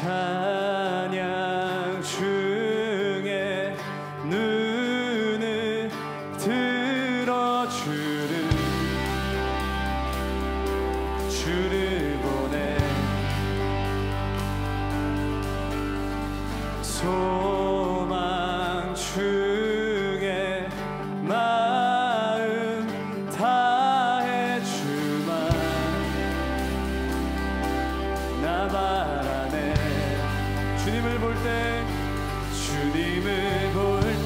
찬양 중에 눈을 들어주는 주를 보내 소망 중에 마음 다해 주만 나 바라네. 주님을 볼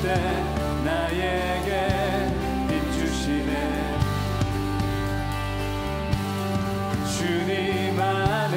때 나에게 힘 주시네. 주님 안에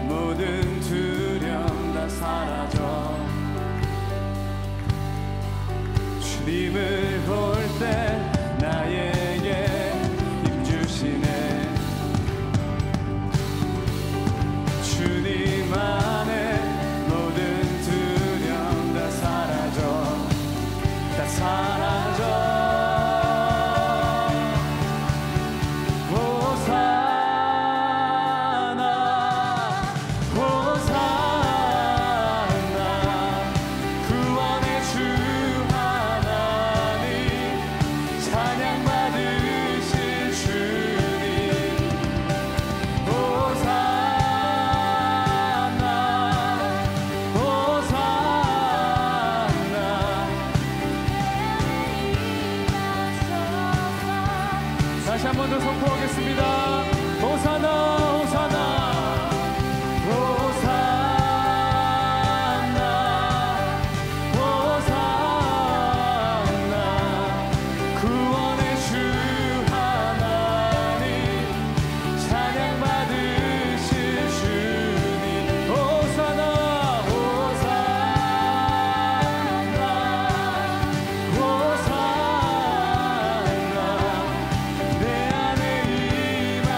모든 두려움 다 사라져 주님을 볼 때 나에게 힘 주시네. 주님 안에 모든 두려움 다 사라져 다 사라져. 다시 한 번 더 선포하겠습니다. 호산나 호산나 호산나 호산나 구원의 주 하나님 찬양 받으실 주님 호산나 호산나 호산나 내 안에 임하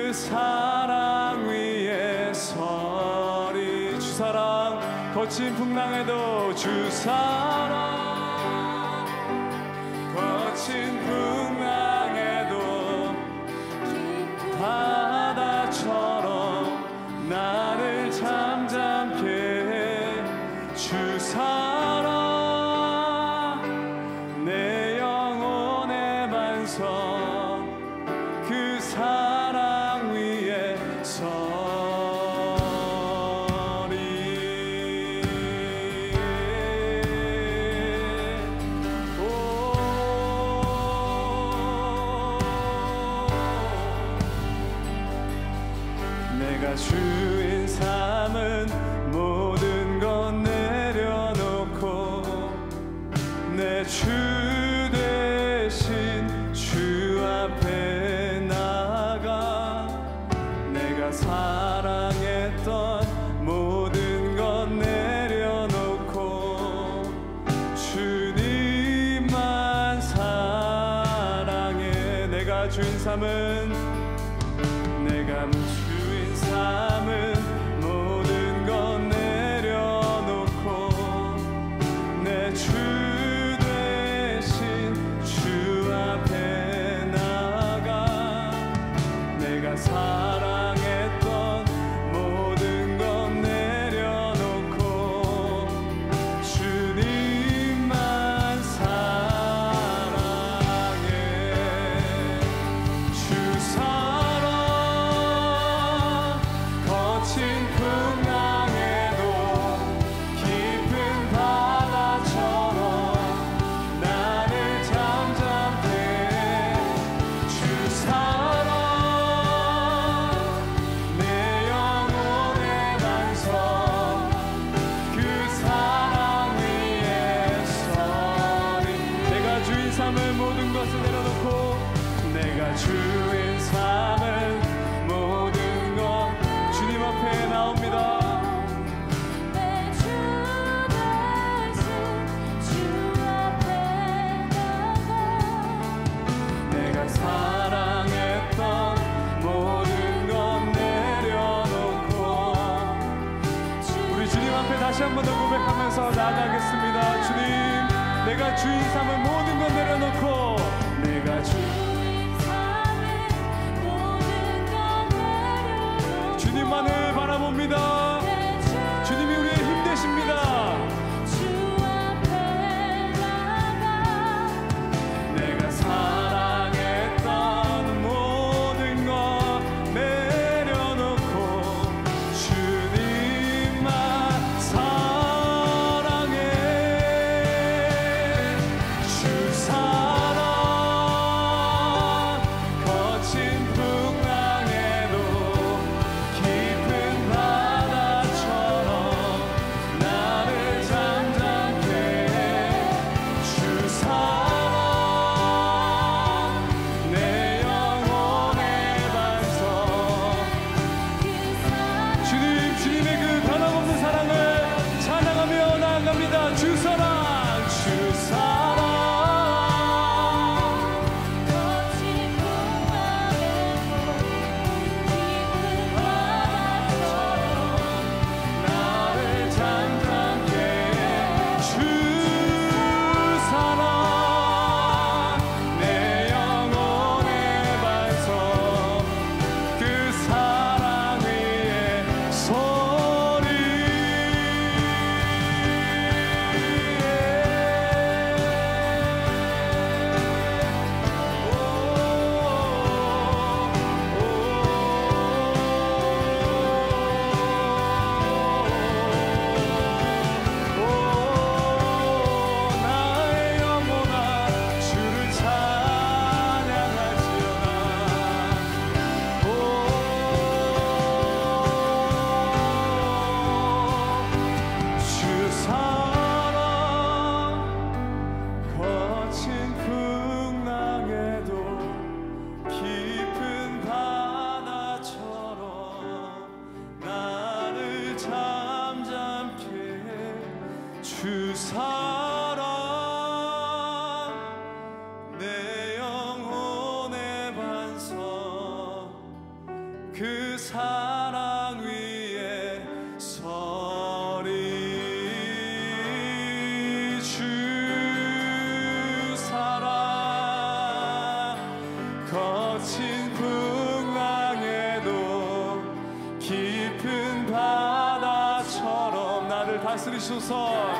그 사랑 위에 서리. 주 사랑 거친 풍랑에도 주 사랑 거친 풍랑에도 바다처럼 나를 잠잠케 해. 주 사랑 내 영혼의 반석 그 사랑 위에 서리. 내가 주인 삼은 모든 것 내려놓고 내 주 대신 주 앞에 나가. 내가 사랑했던 모든 것 내려놓고 주님만 사랑해. 내가 주인 삼은 모든 것 내려놓고 내 주 대신 주 앞에 나가. 내가 사랑했던 모든 것 내려놓고 주님만 사랑해. 주 사랑 거친 풍랑에도 깊은 바다처럼 나를 잠잠케 해. 주 사랑 내 영혼의 반석 그 사랑 위에 서리. 내가 주인 삼을 모든 것을 내려놓고 내가 주인 삼을 모든 것 주님 앞에 나옵니다. 내 주 대신 주 앞에 나가. 내가 사랑했던 모든 것 내려놓고 우리 주님 앞에 다시 한 번 더 고백하면서 나아가겠습니다. 주님, 내가 주인 삼은 모든 것 내려놓고 내가 주인 삼은 모든 것 내려놓고 주님만을 바라봅니다. 주님이 우리의 힘 되십니다. 주 앞에 나가. 내가 사랑했던 모든 것 내려놓고 주님만 사랑해. 주 사랑 그 사랑 위에 서리. 주 사랑 거친 풍랑에도 깊은 바다처럼 나를 다스리소서.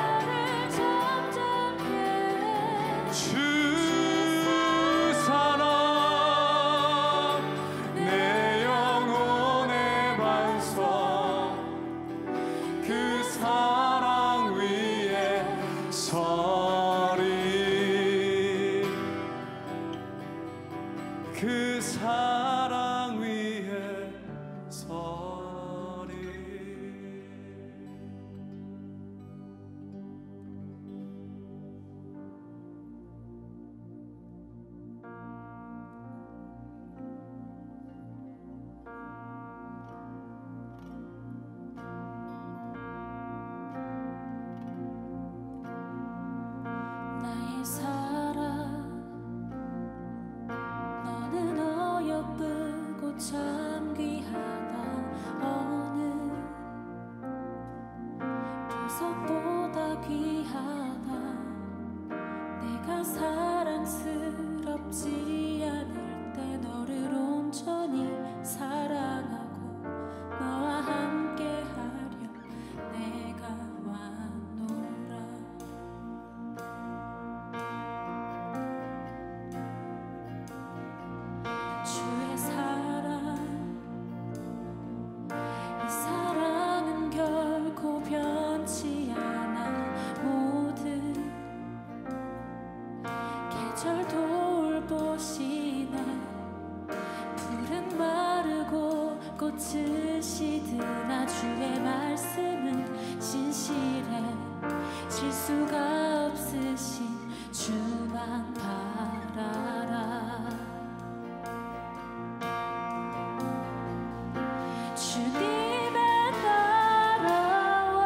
그 사랑 위에 서리. 나의 사랑 너는 어여쁘고 참 귀하다. 어느 보석보다 귀하다. 내가 사랑스럽지 않을 때 너를 온전히 사랑하고 너와 함께하려 내가 왔노라. 주의 사랑, 이 사랑은 결코 변치 않아. 모든 계절 돌보시네. 풀은 마르고 꽃은 시드나 주의 말씀은 신실해. 실수가 없으신 주만 바라라. 주님의 나라와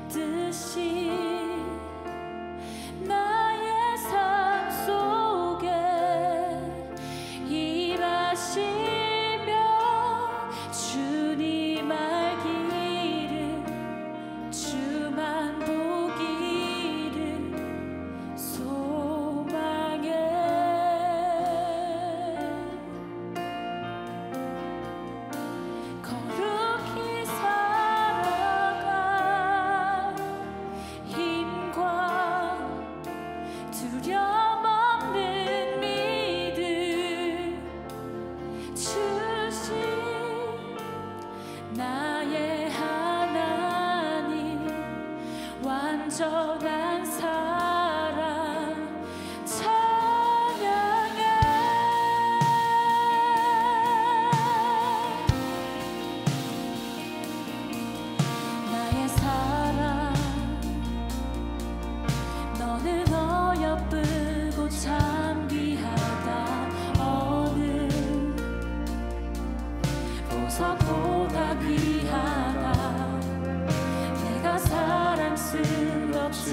뜻이 나의 삶 속에 일하시며 주님 알기를 주만 보기를 소망해. 거룩히 살아가 힘과 두려움 없는 믿음 주신 나의 하나님. 완전한 사랑 찬양해. 나의 사랑 너는 어여쁘고 참 귀하다. 어느 보석보다 귀하다. 내가 사랑스럽지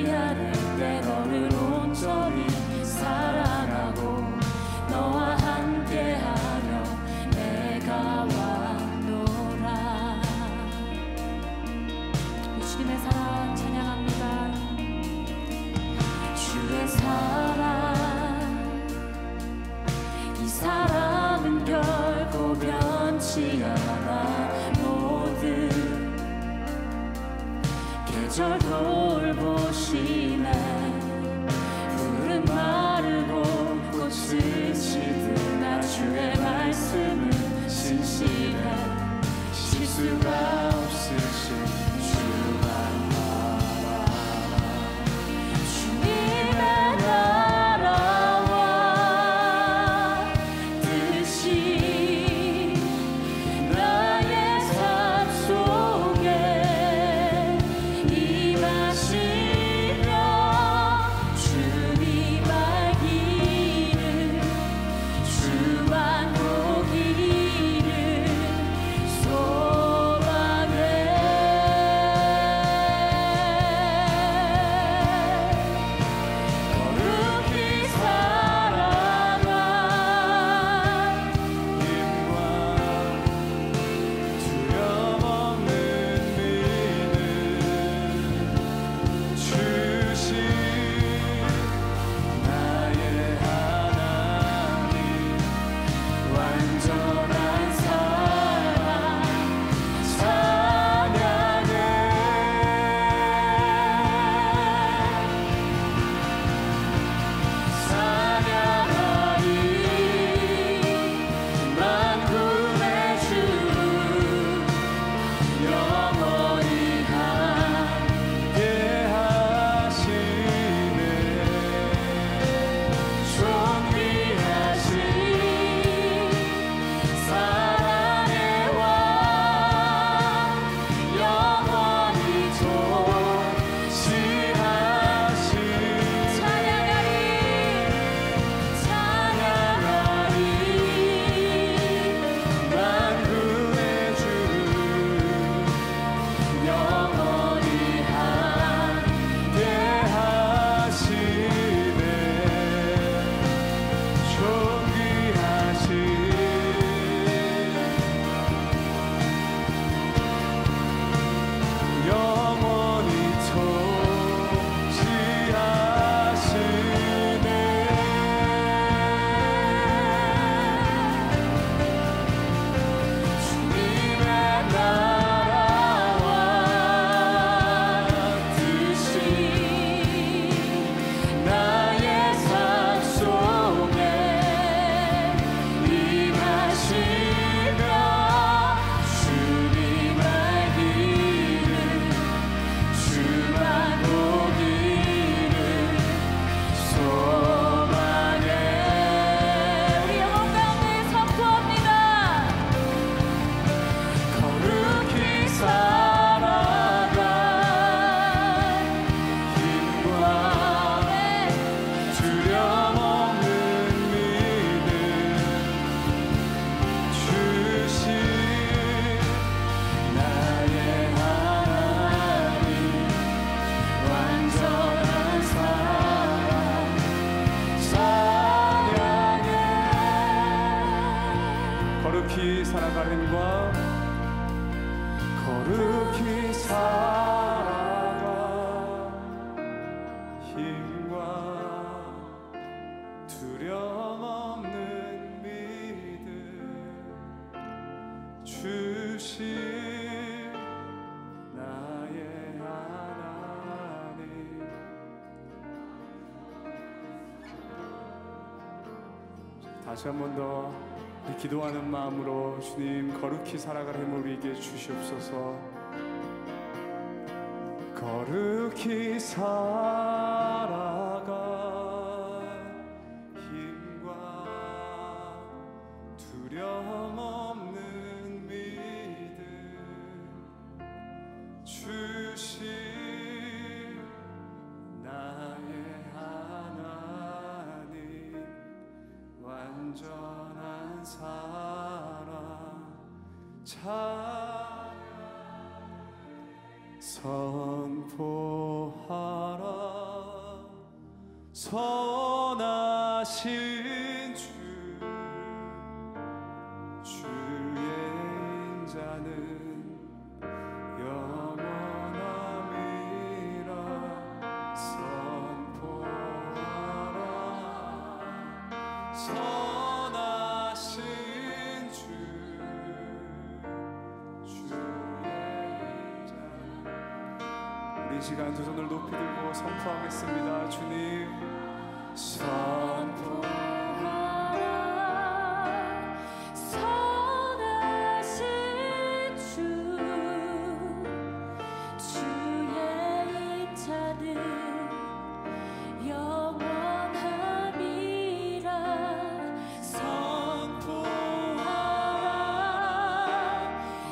않을 때 너를 온전히 사랑하고 너와 함께하려 내가 왔노라. 주님의 사랑 찬양합니다. 주의 사랑, 이 사랑은 결코 변치 않아. 모든 계절 돌보시네. 풀은 마르고 꽃은 시드나 주의 말씀은 신실해. 실수가 없으신 주만 바라라. 주님의 나라와 뜻이 나의 삶 속에 임하시며 주님 알기를 주만 거룩히 살아갈 힘과 거룩히 살아갈 힘과 두려움 없는 믿음 주신 나의 하나님. 다시 한 번 더 우리 기도하는 마음으로 주님 거룩히 살아갈 힘을 우리에게 주시옵소서. 거룩히 살아갈 힘과 두려움 없는 믿음 주신 나의 하나님. 완전한 사랑 찬양 선포하라. 선하신 주의 인자는 영원함이라. 선포하라. 선하신 주의 인자. 우리 시간 두 손을 높이 들고 선포하겠습니다. 주님 선포하라. 선하신 주의 인자는 영원함이라. 선포하라.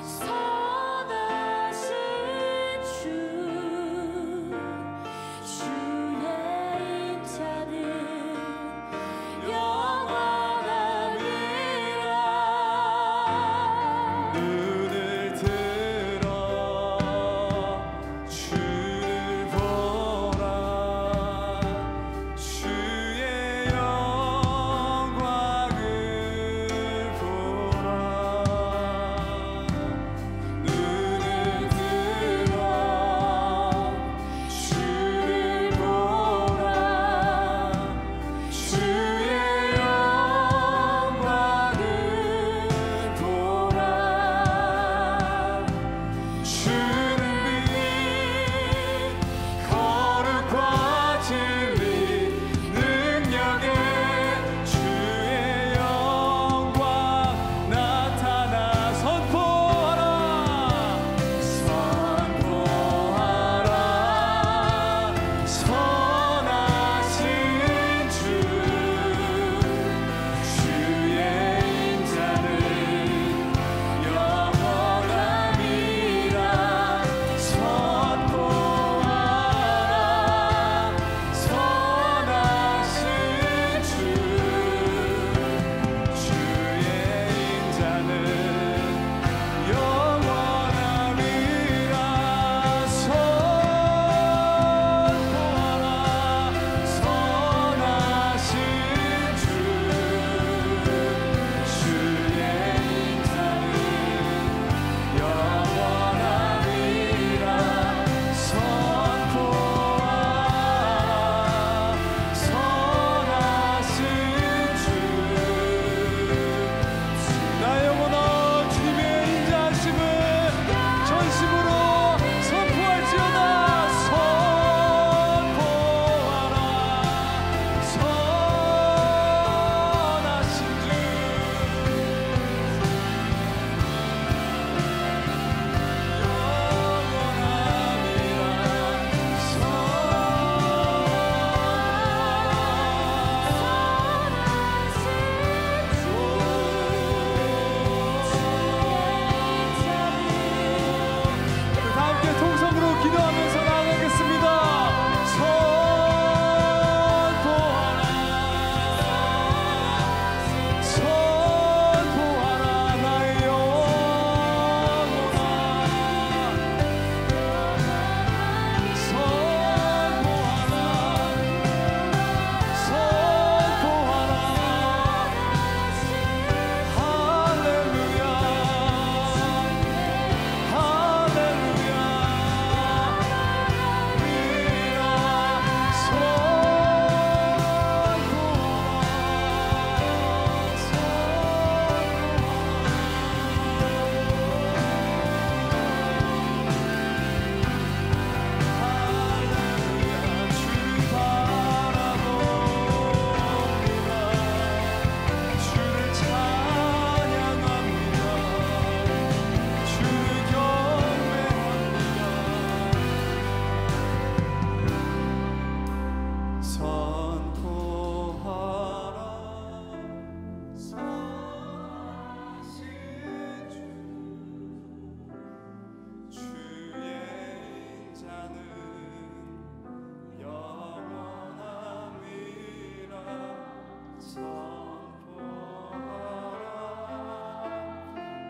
선하신 주의 인자는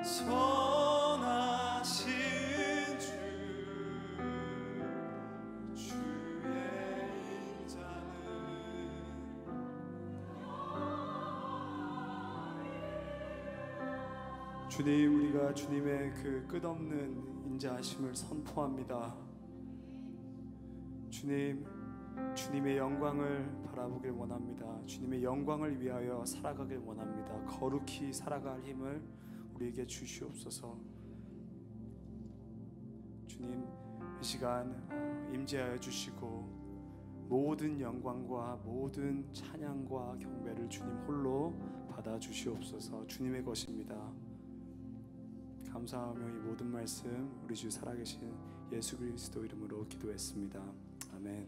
선하신 주 주의 인자는 주님, 우리가 주님의 그 끝없는 인자하심을 선포합니다. 주님, 주님의 영광을 바라보길 원합니다. 주님의 영광을 위하여 살아가길 원합니다. 거룩히 살아갈 힘을 우리에게 주시옵소서. 주님, 이 시간 임재하여 주시고 모든 영광과 모든 찬양과 경배를 주님 홀로 받아 주시옵소서. 주님의 것입니다. 감사하며 이 모든 말씀 우리 주 살아계신 예수 그리스도 이름으로 기도했습니다. 아멘.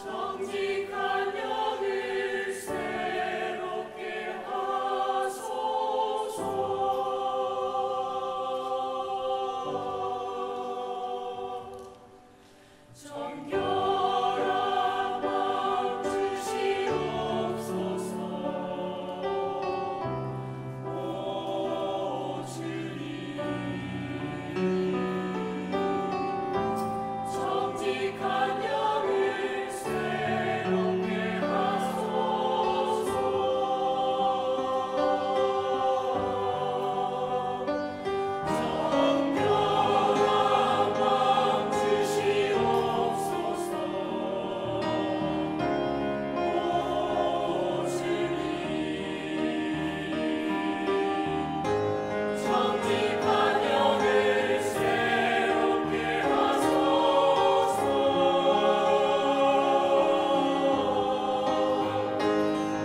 정직한 영을 새롭게 하소서. 정결한 마음 주시옵소서. 오 주님, 정직한 영을 새롭게 하소서. 정결한 마음 주시옵소서. 오 주님, 정직한 영을 새롭게 하소서.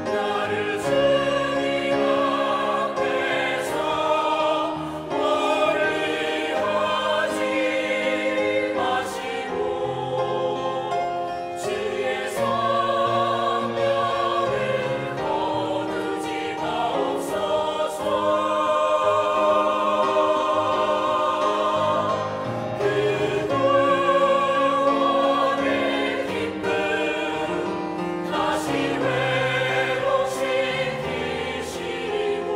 나를 주님 앞에서 멀리하지 마시고 주의 성령을 거두지 마옵소서. 그 구원의 기쁨 다시 회복시키시고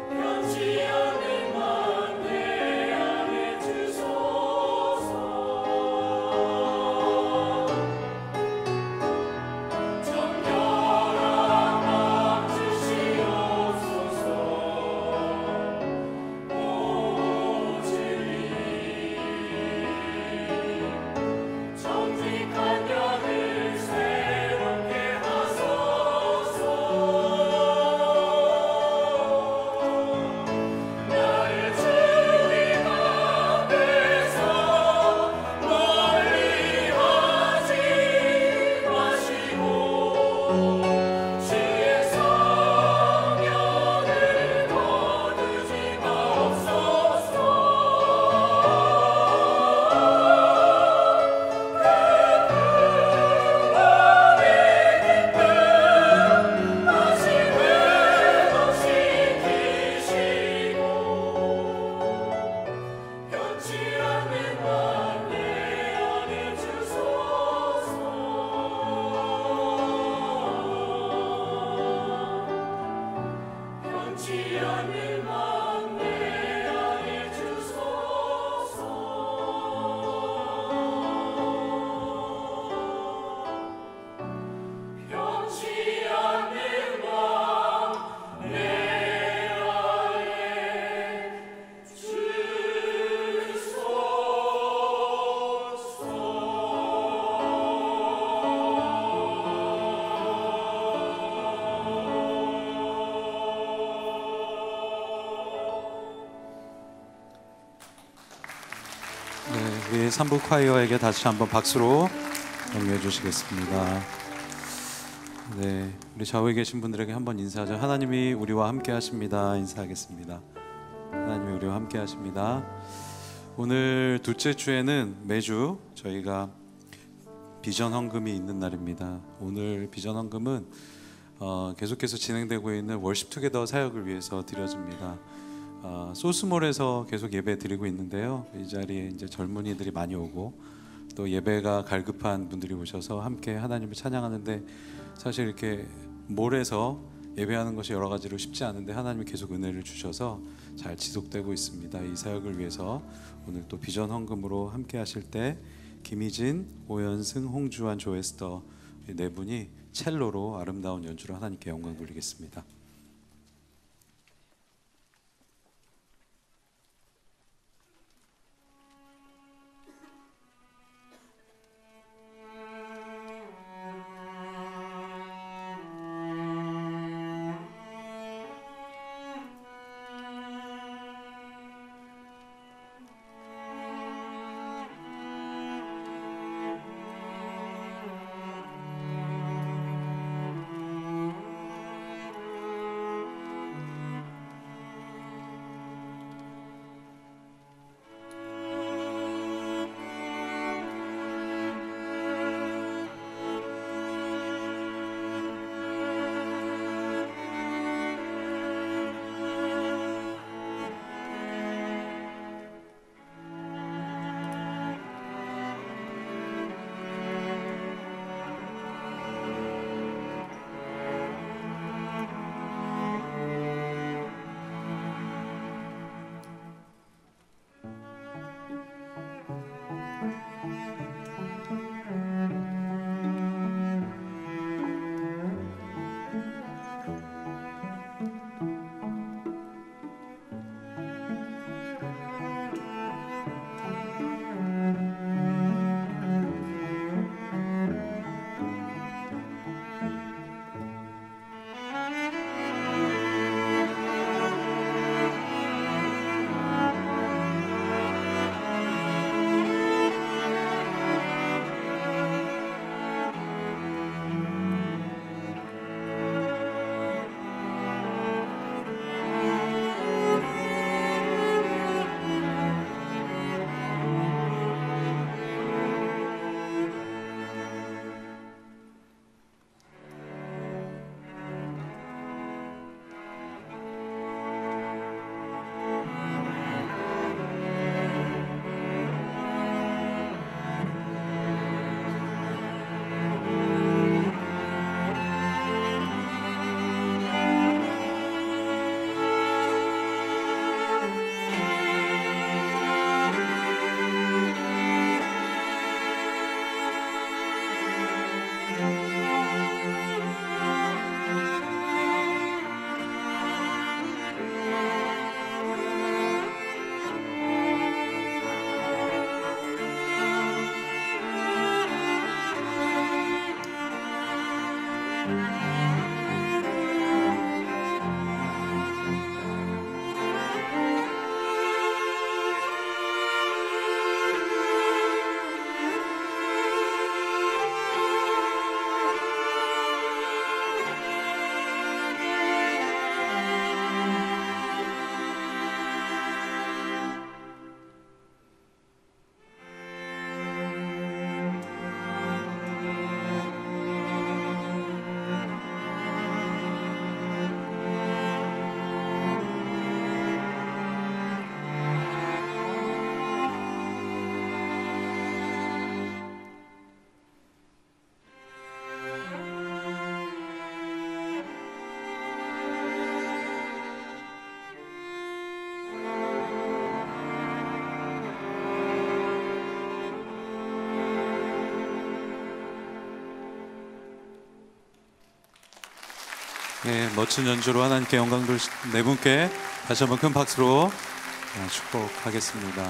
변치 않는 마음 내 안에 주소서. 정결한 마음 주시옵소서. 오 주님, 정직한 영을 새롭게 하소서. 나를 주님 앞에서 멀리하지 마시고 주의 성령을 거두지 마옵소서. 구원의 기쁨 다시 회복시키시고 변치 않는 마음 내 안에 주소서. 변치 않는 마음 내 안에 주소서. 변치 않는 마음 내 안에 네, 우리 삼부 콰이어에게 다시 한번 박수로 격려해 주시겠습니다. 네, 우리 좌우에 계신 분들에게 한번 인사하죠. 하나님이 우리와 함께 하십니다. 인사하겠습니다. 하나님이 우리와 함께 하십니다. 오늘 둘째 주에는 매주 저희가 비전 헌금이 있는 날입니다. 오늘 비전 헌금은 계속해서 진행되고 있는 월십 투게더 사역을 위해서 드려집니다. 소스몰에서 계속 예배 드리고 있는데요. 이 자리에 이제 젊은이들이 많이 오고 또 예배가 갈급한 분들이 오셔서 함께 하나님을 찬양하는데, 사실 이렇게 몰에서 예배하는 것이 여러 가지로 쉽지 않은데 하나님이 계속 은혜를 주셔서 잘 지속되고 있습니다. 이 사역을 위해서 오늘 또 비전 헌금으로 함께 하실 때 김희진, 오연승, 홍주환, 조에스터 네 분이 첼로로 아름다운 연주로 하나님께 영광 돌리겠습니다. 네, 멋진 연주로 하나님께 영광 돌리신 네 분께 다시 한번 큰 박수로 축복하겠습니다.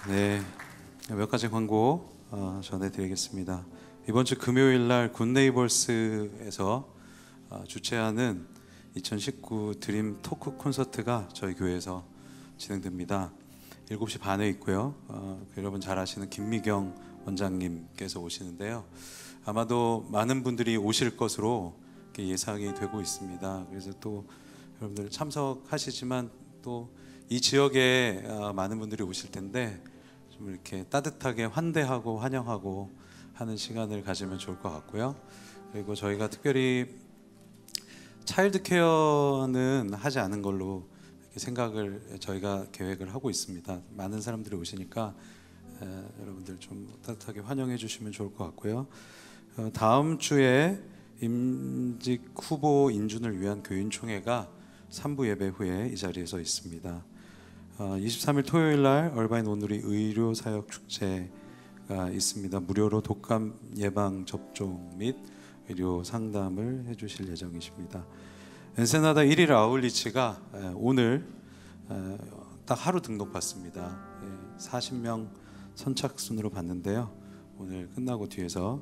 네, 몇 가지 광고 전해드리겠습니다. 이번 주 금요일 날 굿네이버스에서 주최하는 2019 드림 토크 콘서트가 저희 교회에서 진행됩니다. 7시 반에 있고요. 여러분 잘 아시는 김미경 원장님께서 오시는데요. 아마도 많은 분들이 오실 것으로 예상이 되고 있습니다. 그래서 또 여러분들 참석하시지만 또 이 지역에 많은 분들이 오실 텐데 좀 이렇게 따뜻하게 환대하고 환영하고 하는 시간을 가지면 좋을 것 같고요. 그리고 저희가 특별히 차일드 케어는 하지 않은 걸로 이렇게 생각을 저희가 계획을 하고 있습니다. 많은 사람들이 오시니까 여러분들 좀 따뜻하게 환영해 주시면 좋을 것 같고요. 다음 주에 임직 후보 인준을 위한 교인총회가 3부 예배 후에 이 자리에서 있습니다. 23일 토요일 날 얼바인 온누리 의료 사역 축제가 있습니다. 무료로 독감 예방 접종 및 의료 상담을 해주실 예정이십니다. 엔세나다 1일 아울리치가 오늘 딱 하루 등록받습니다. 40명 선착순으로 받는데요. 오늘 끝나고 뒤에서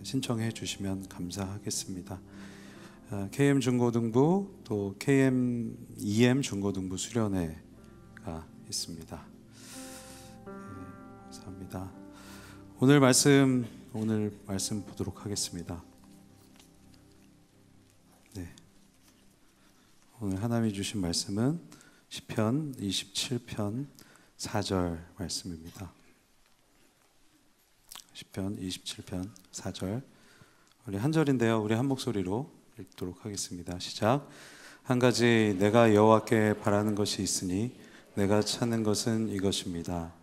신청해 주시면 감사하겠습니다. KM 중고등부 또 KM EM 중고등부 수련회가 있습니다. 감사합니다. 오늘 말씀 보도록 하겠습니다. 네. 오늘 하나님이 주신 말씀은 시편 27편 4절 말씀입니다. 시편 27편 4절 우리 한 절인데요. 우리 한 목소리로 읽도록 하겠습니다. 시작. 한 가지 내가 여호와께 바라는 것이 있으니 내가 찾는 것은 이것입니다.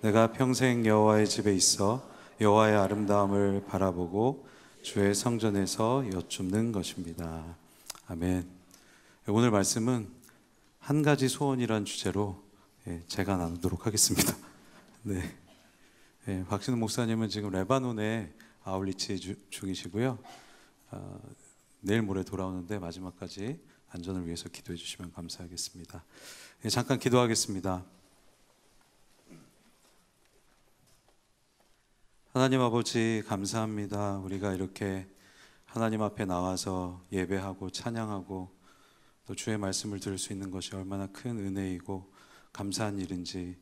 내가 평생 여호와의 집에 있어 여호와의 아름다움을 바라보고 주의 성전에서 여쭙는 것입니다. 아멘. 오늘 말씀은 한 가지 소원이란 주제로 제가 나누도록 하겠습니다. 네. 박신우 목사님은 지금 레바논에 아울리치 중이시고요. 내일 모레 돌아오는데 마지막까지 안전을 위해서 기도해 주시면 감사하겠습니다. 잠깐 기도하겠습니다. 하나님 아버지 감사합니다. 우리가 이렇게 하나님 앞에 나와서 예배하고 찬양하고 또 주의 말씀을 들을 수 있는 것이 얼마나 큰 은혜이고 감사한 일인지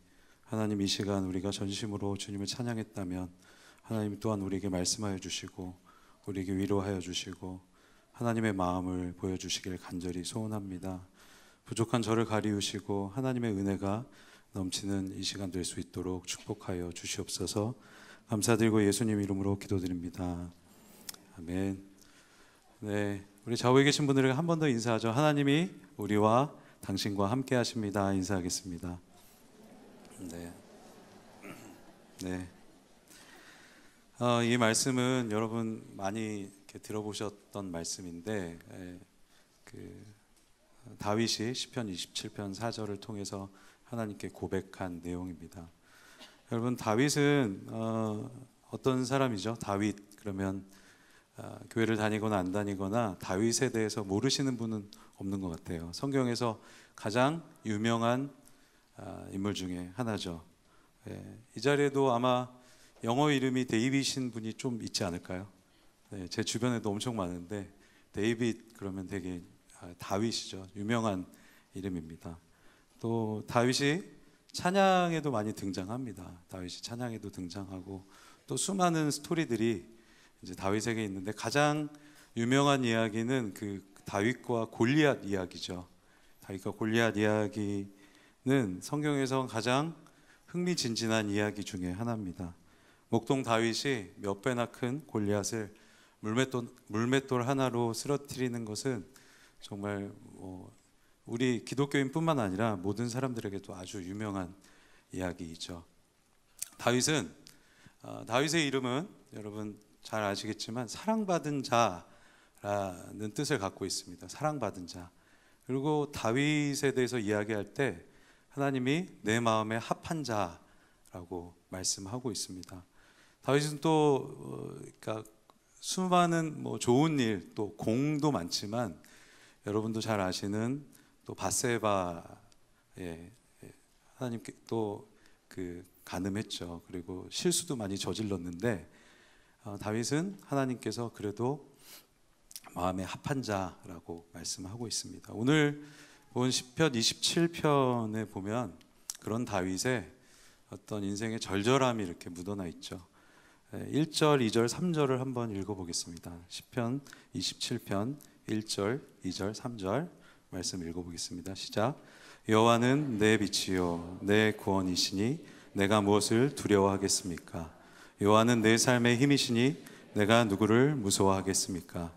하나님 이 시간 우리가 전심으로 주님을 찬양했다면 하나님 또한 우리에게 말씀하여 주시고 우리에게 위로하여 주시고 하나님의 마음을 보여주시길 간절히 소원합니다. 부족한 저를 가리우시고 하나님의 은혜가 넘치는 이 시간 될 수 있도록 축복하여 주시옵소서. 감사드리고 예수님 이름으로 기도드립니다. 아멘. 네, 우리 좌우에 계신 분들에게 한 번 더 인사하죠. 하나님이 우리와 당신과 함께 하십니다. 인사하겠습니다. 네. 네. 이 말씀은 여러분 많이 이렇게 들어보셨던 말씀인데 다윗이 시편 27편 4절을 통해서 하나님께 고백한 내용입니다. 여러분 다윗은 어떤 사람이죠? 다윗 그러면 교회를 다니거나 안 다니거나 다윗에 대해서 모르시는 분은 없는 것 같아요. 성경에서 가장 유명한 인물 중에 하나죠. 이 자리에도 아마 영어 이름이 데이빗인 분이 좀 있지 않을까요? 제 주변에도 엄청 많은데 데이빗 그러면 되게 다윗이죠. 유명한 이름입니다. 또 다윗이 찬양에도 많이 등장합니다. 다윗이 찬양에도 등장하고 또 수많은 스토리들이 이제 다윗에게 있는데 가장 유명한 이야기는 그 다윗과 골리앗 이야기죠. 다윗과 골리앗 이야기는 성경에서 가장 흥미진진한 이야기 중에 하나입니다. 목동 다윗이 몇 배나 큰 골리앗을 물맷돌 하나로 쓰러뜨리는 것은 정말 우리 기독교인뿐만 아니라 모든 사람들에게도 아주 유명한 이야기이죠. 다윗의 이름은 여러분 잘 아시겠지만 사랑받은 자라는 뜻을 갖고 있습니다. 사랑받은 자. 그리고 다윗에 대해서 이야기할 때 하나님이 내 마음에 합한 자라고 말씀하고 있습니다. 다윗은 또 그러니까 수많은 좋은 일, 또 공도 많지만 여러분도 잘 아시는 또 밧세바에 하나님께 또 간음했죠. 그리고 실수도 많이 저질렀는데 다윗은 하나님께서 그래도 마음에 합한 자라고 말씀하고 있습니다. 오늘 본 시편 27편에 보면 그런 다윗의 어떤 인생의 절절함이 이렇게 묻어나 있죠. 1절, 2절, 3절을 한번 읽어보겠습니다. 시편 27편 1절, 2절, 3절 말씀 읽어보겠습니다. 시작. 여호와는 내 빛이요 내 구원이시니 내가 무엇을 두려워하겠습니까? 여호와는 내 삶의 힘이시니 내가 누구를 무서워하겠습니까?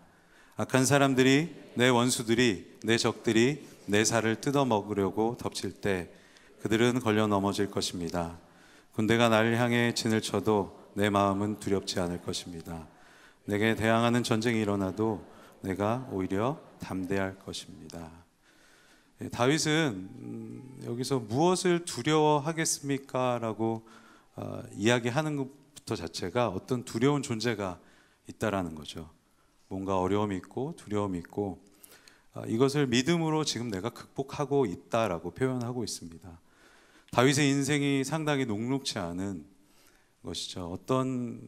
악한 사람들이, 내 원수들이, 내 적들이 내 살을 뜯어먹으려고 덮칠 때 그들은 걸려 넘어질 것입니다. 군대가 나를 향해 진을 쳐도 내 마음은 두렵지 않을 것입니다. 내게 대항하는 전쟁이 일어나도 내가 오히려 담대할 것입니다. 다윗은 여기서 무엇을 두려워하겠습니까? 라고 이야기하는 것부터 자체가 어떤 두려운 존재가 있다라는 거죠. 뭔가 어려움이 있고 두려움이 있고 이것을 믿음으로 지금 내가 극복하고 있다라고 표현하고 있습니다. 다윗의 인생이 상당히 녹록지 않은 것이죠. 어떤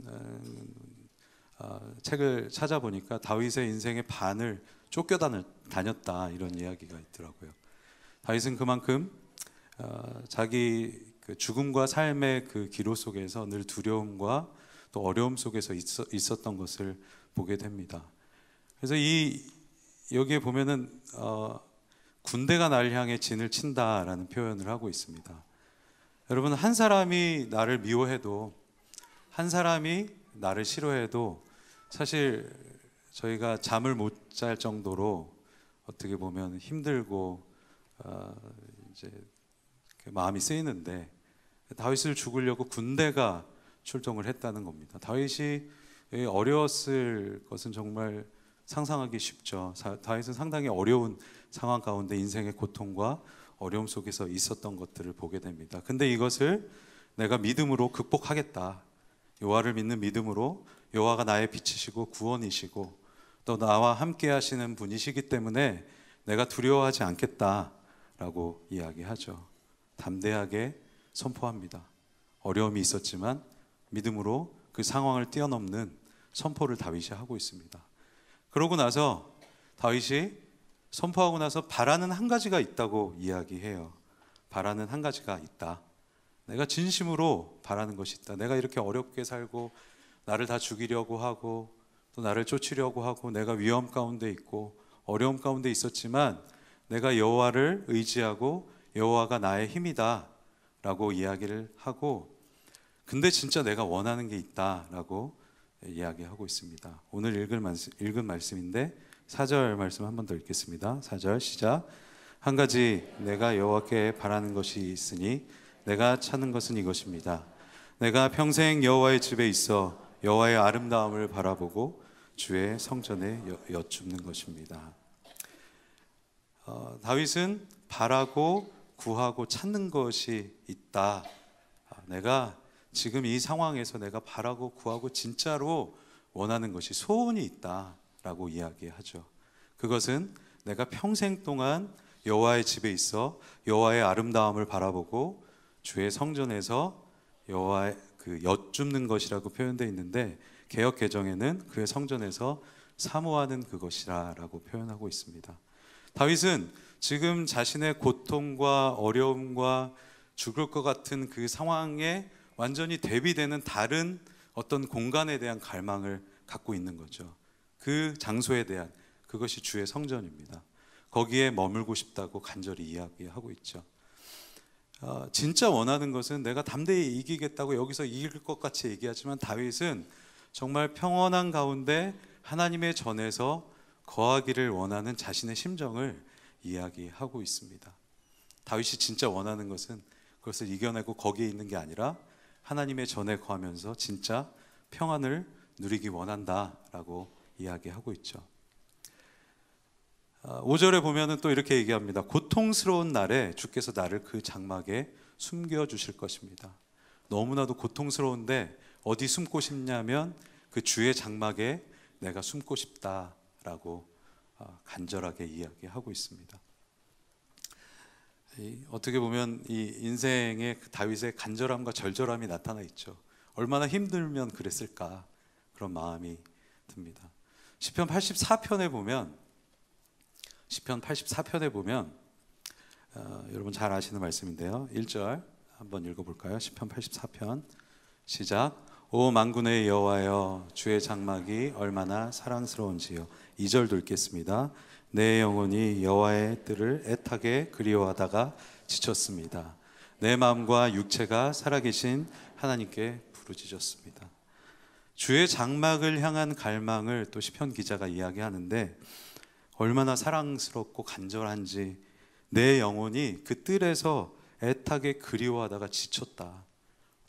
책을 찾아보니까 다윗의 인생의 반을 쫓겨다녔다 이런 이야기가 있더라고요. 다윗은 그만큼 자기 그 죽음과 삶의 그 기로 속에서 늘 두려움과 또 어려움 속에서 있었던 것을 보게 됩니다. 그래서 여기에 보면은 군대가 나를 향해 진을 친다라는 표현을 하고 있습니다. 여러분, 한 사람이 나를 미워해도, 한 사람이 나를 싫어해도 사실 저희가 잠을 못 잘 정도로 어떻게 보면 힘들고 이제 마음이 쓰이는데, 다윗을 죽이려고 군대가 출동을 했다는 겁니다. 다윗이 어려웠을 것은 정말 상상하기 쉽죠. 다윗은 상당히 어려운 상황 가운데 인생의 고통과 어려움 속에서 있었던 것들을 보게 됩니다. 근데 이것을 내가 믿음으로 극복하겠다, 여호와를 믿는 믿음으로, 여호와가 나의 빛이시고 구원이시고 또 나와 함께 하시는 분이시기 때문에 내가 두려워하지 않겠다라고 이야기하죠. 담대하게 선포합니다. 어려움이 있었지만 믿음으로 그 상황을 뛰어넘는 선포를 다윗이 하고 있습니다. 그러고 나서 다윗이 선포하고 나서 바라는 한 가지가 있다고 이야기해요. 바라는 한 가지가 있다. 내가 진심으로 바라는 것이 있다. 내가 이렇게 어렵게 살고 나를 다 죽이려고 하고 또 나를 쫓으려고 하고 내가 위험 가운데 있고 어려움 가운데 있었지만 내가 여호와를 의지하고 여호와가 나의 힘이다 라고 이야기를 하고, 근데 진짜 내가 원하는 게 있다라고 이야기하고 있습니다. 오늘 읽은 말씀인데 4절 말씀 한 번 더 읽겠습니다. 4절 시작. 한 가지 내가 여호와께 바라는 것이 있으니 내가 찾는 것은 이것입니다. 내가 평생 여호와의 집에 있어 여호와의 아름다움을 바라보고 주의 성전에 여쭙는 것입니다. 다윗은 바라고 구하고 찾는 것이 있다. 내가 지금 이 상황에서 내가 바라고 구하고 진짜로 원하는 것이, 소원이 있다라고 이야기하죠. 그것은 내가 평생 동안 여호와의 집에 있어 여호와의 아름다움을 바라보고 주의 성전에서 여호와의 그 여쭙는 것이라고 표현되어 있는데, 개역 개정에는 그의 성전에서 사모하는 그것이라고 표현하고 있습니다. 다윗은 지금 자신의 고통과 어려움과 죽을 것 같은 그 상황에 완전히 대비되는 다른 어떤 공간에 대한 갈망을 갖고 있는 거죠. 그 장소에 대한, 그것이 주의 성전입니다. 거기에 머물고 싶다고 간절히 이야기하고 있죠. 진짜 원하는 것은 내가 담대히 이기겠다고 여기서 이길 것 같이 얘기하지만, 다윗은 정말 평온한 가운데 하나님의 전에서 거하기를 원하는 자신의 심정을 이야기하고 있습니다. 다윗이 진짜 원하는 것은 그것을 이겨내고 거기에 있는 게 아니라 하나님의 전에 거하면서 진짜 평안을 누리기 원한다라고 이야기하고 있죠. 5절에 보면은 또 이렇게 얘기합니다. 고통스러운 날에 주께서 나를 그 장막에 숨겨주실 것입니다. 너무나도 고통스러운데 어디 숨고 싶냐면 그 주의 장막에 내가 숨고 싶다라고 간절하게 이야기하고 있습니다. 어떻게 보면 이 인생의 다윗의 간절함과 절절함이 나타나 있죠. 얼마나 힘들면 그랬을까, 그런 마음이 듭니다. 시편 84편에 보면 여러분 잘 아시는 말씀인데요, 1절 한번 읽어볼까요? 시편 84편 시작. 오 만군의 여호와여, 주의 장막이 얼마나 사랑스러운지요. 2절도 읽겠습니다. 내 영혼이 여호와의 뜰을 애타게 그리워하다가 지쳤습니다. 내 마음과 육체가 살아계신 하나님께 부르짖었습니다. 주의 장막을 향한 갈망을 또 시편 기자가 이야기하는데 얼마나 사랑스럽고 간절한지 내 영혼이 그 뜰에서 애타게 그리워하다가 지쳤다.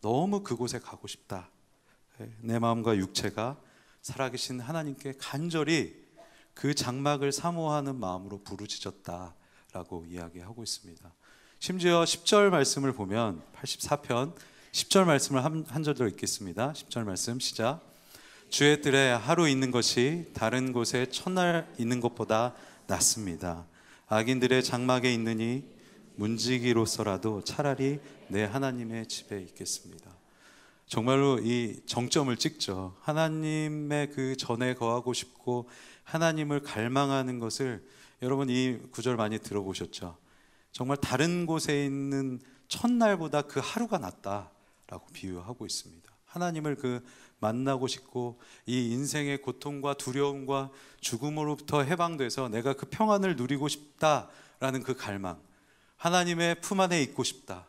너무 그곳에 가고 싶다. 내 마음과 육체가 살아계신 하나님께 간절히 그 장막을 사모하는 마음으로 부르짖었다라고 이야기하고 있습니다. 심지어 10절 말씀을 보면 84편 10절 말씀을 한 절 더 읽겠습니다. 10절 말씀 시작. 주의 뜰에 하루 있는 것이 다른 곳에 첫날 있는 것보다 낫습니다. 악인들의 장막에 있느니 문지기로서라도 차라리 내 하나님의 집에 있겠습니다. 정말로 이 정점을 찍죠. 하나님의 그 전에 거하고 싶고 하나님을 갈망하는 것을 여러분 이 구절 많이 들어보셨죠. 정말 다른 곳에 있는 첫날보다 그 하루가 낫다라고 비유하고 있습니다. 하나님을 그 만나고 싶고 이 인생의 고통과 두려움과 죽음으로부터 해방돼서 내가 그 평안을 누리고 싶다라는 그 갈망, 하나님의 품 안에 있고 싶다,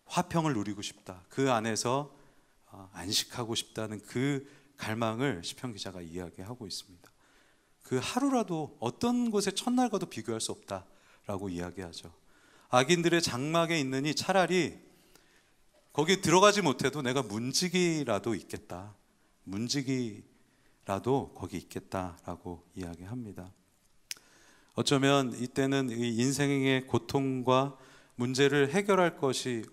화평을 누리고 싶다, 그 안에서 안식하고 싶다는 그 갈망을 시편 기자가 이야기하고 있습니다. 그 하루라도 어떤 곳의 첫날과도 비교할 수 없다라고 이야기하죠. 악인들의 장막에 있느니 차라리 거기 들어가지 못해도 내가 문지기라도 있겠다, 문지기라도 거기 있겠다라고 이야기합니다. 어쩌면 이때는 이 인생의 고통과 문제를 해결할 것이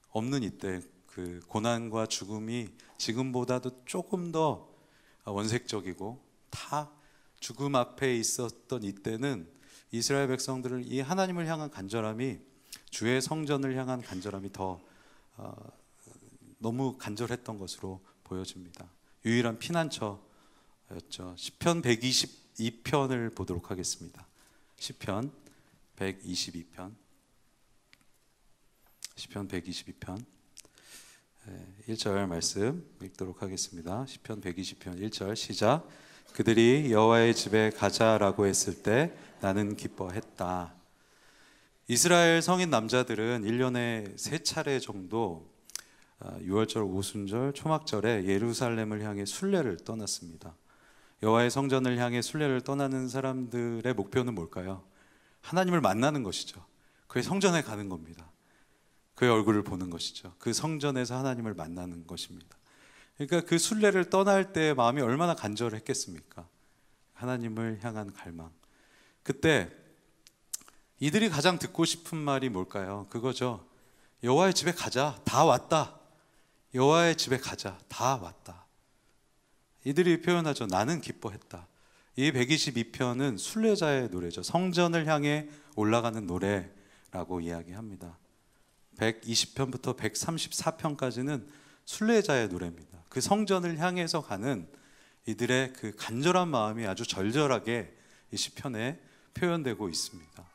없는 이때, 그 고난과 죽음이 지금보다도 조금 더 원색적이고 다 죽음 앞에 있었던 이때는 이스라엘 백성들을 이 하나님을 향한 간절함이, 주의 성전을 향한 간절함이 더 너무 간절했던 것으로 보여집니다. 유일한 피난처였죠. 시편 122편을 보도록 하겠습니다. 시편 122편, 시편 122편 1절 말씀 읽도록 하겠습니다. 시편 120편 1절 시작. 그들이 여호와의 집에 가자라고 했을 때 나는 기뻐했다. 이스라엘 성인 남자들은 1년에 3차례 정도 유월절, 오순절, 초막절에 예루살렘을 향해 순례를 떠났습니다. 여호와의 성전을 향해 순례를 떠나는 사람들의 목표는 뭘까요? 하나님을 만나는 것이죠. 그의 성전에 가는 겁니다. 그의 얼굴을 보는 것이죠. 그 성전에서 하나님을 만나는 것입니다. 그러니까 그 순례를 떠날 때 마음이 얼마나 간절했겠습니까? 하나님을 향한 갈망. 그때 이들이 가장 듣고 싶은 말이 뭘까요? 그거죠. 여호와의 집에 가자. 다 왔다. 여호와의 집에 가자. 다 왔다. 이들이 표현하죠. 나는 기뻐했다. 이 122편은 순례자의 노래죠. 성전을 향해 올라가는 노래라고 이야기합니다. 120편부터 134편까지는 순례자의 노래입니다. 그 성전을 향해서 가는 이들의 그 간절한 마음이 아주 절절하게 이 시편에 표현되고 있습니다.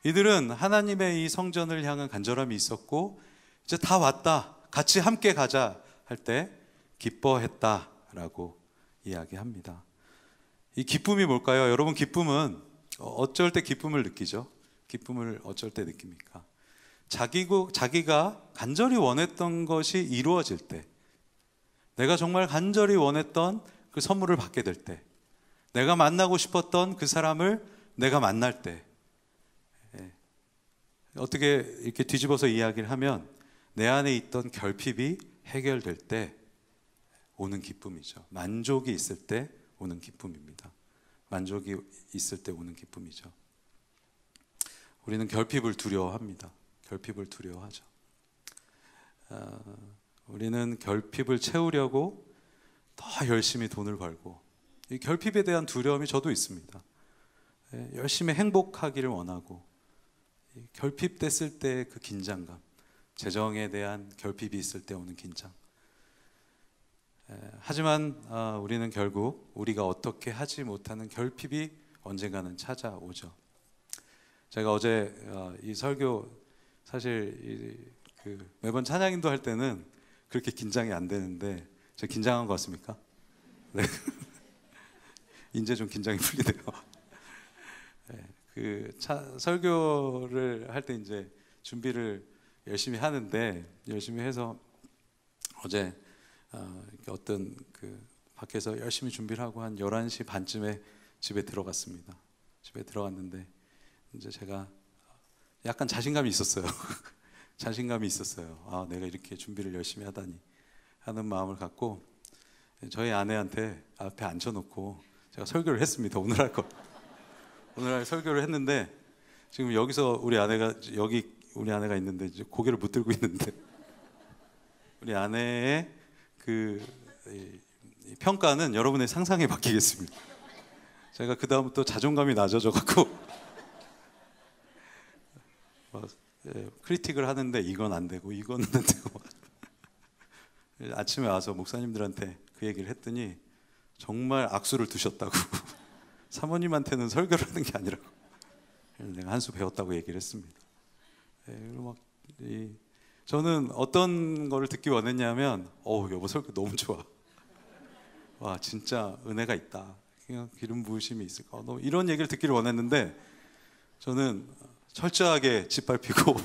이들은 하나님의 이 성전을 향한 간절함이 있었고 이제 다 왔다, 같이 함께 가자 할 때 기뻐했다라고 이야기합니다. 이 기쁨이 뭘까요? 여러분, 기쁨은 어쩔 때 기쁨을 느끼죠? 기쁨을 어쩔 때 느낍니까? 자기가 간절히 원했던 것이 이루어질 때, 내가 정말 간절히 원했던 그 선물을 받게 될 때, 내가 만나고 싶었던 그 사람을 내가 만날 때, 어떻게 이렇게 뒤집어서 이야기를 하면 내 안에 있던 결핍이 해결될 때 오는 기쁨이죠. 만족이 있을 때 오는 기쁨입니다. 만족이 있을 때 오는 기쁨이죠. 우리는 결핍을 두려워합니다. 결핍을 두려워하죠. 우리는 결핍을 채우려고 더 열심히 돈을 벌고, 이 결핍에 대한 두려움이 저도 있습니다. 열심히 행복하기를 원하고, 결핍됐을 때 그 긴장감, 재정에 대한 결핍이 있을 때 오는 긴장. 하지만 우리는 결국 우리가 어떻게 하지 못하는 결핍이 언젠가는 찾아오죠. 제가 어제 이 설교 사실 매번 찬양인도 할 때는 그렇게 긴장이 안 되는데 제가 긴장한 것 같습니까? 네. 이제 좀 긴장이 풀리네요. 설교를 할 때 이제 준비를 열심히 하는데 열심히 해서 어제 어떤 밖에서 열심히 준비를 하고 한 11시 반쯤에 집에 들어갔습니다. 집에 들어갔는데 이제 제가 약간 자신감이 있었어요. 자신감이 있었어요. 아, 내가 이렇게 준비를 열심히 하다니 하는 마음을 갖고 저희 아내한테 앞에 앉혀놓고 제가 설교를 했습니다. 오늘 할 설교를 했는데 지금 여기서 우리 아내가 있는데 이제 고개를 못 들고 있는데 우리 아내의 이 평가는 여러분의 상상에 맡기겠습니다. 제가 그 다음부터 자존감이 낮아져 갖고 크리틱을 하는데 이건 안 되고 이건 안 되고 아침에 와서 목사님들한테 그 얘기를 했더니 정말 악수를 두셨다고 사모님한테는 설교를 하는 게 아니라고 내가 한 수 배웠다고 얘기를 했습니다. 그리고 저는 어떤 거를 듣기 원했냐면 여보 설교 너무 좋아. 와 진짜 은혜가 있다. 그냥 기름 부으심이 있을까. 이런 얘기를 듣기를 원했는데 저는 철저하게 짓밟히고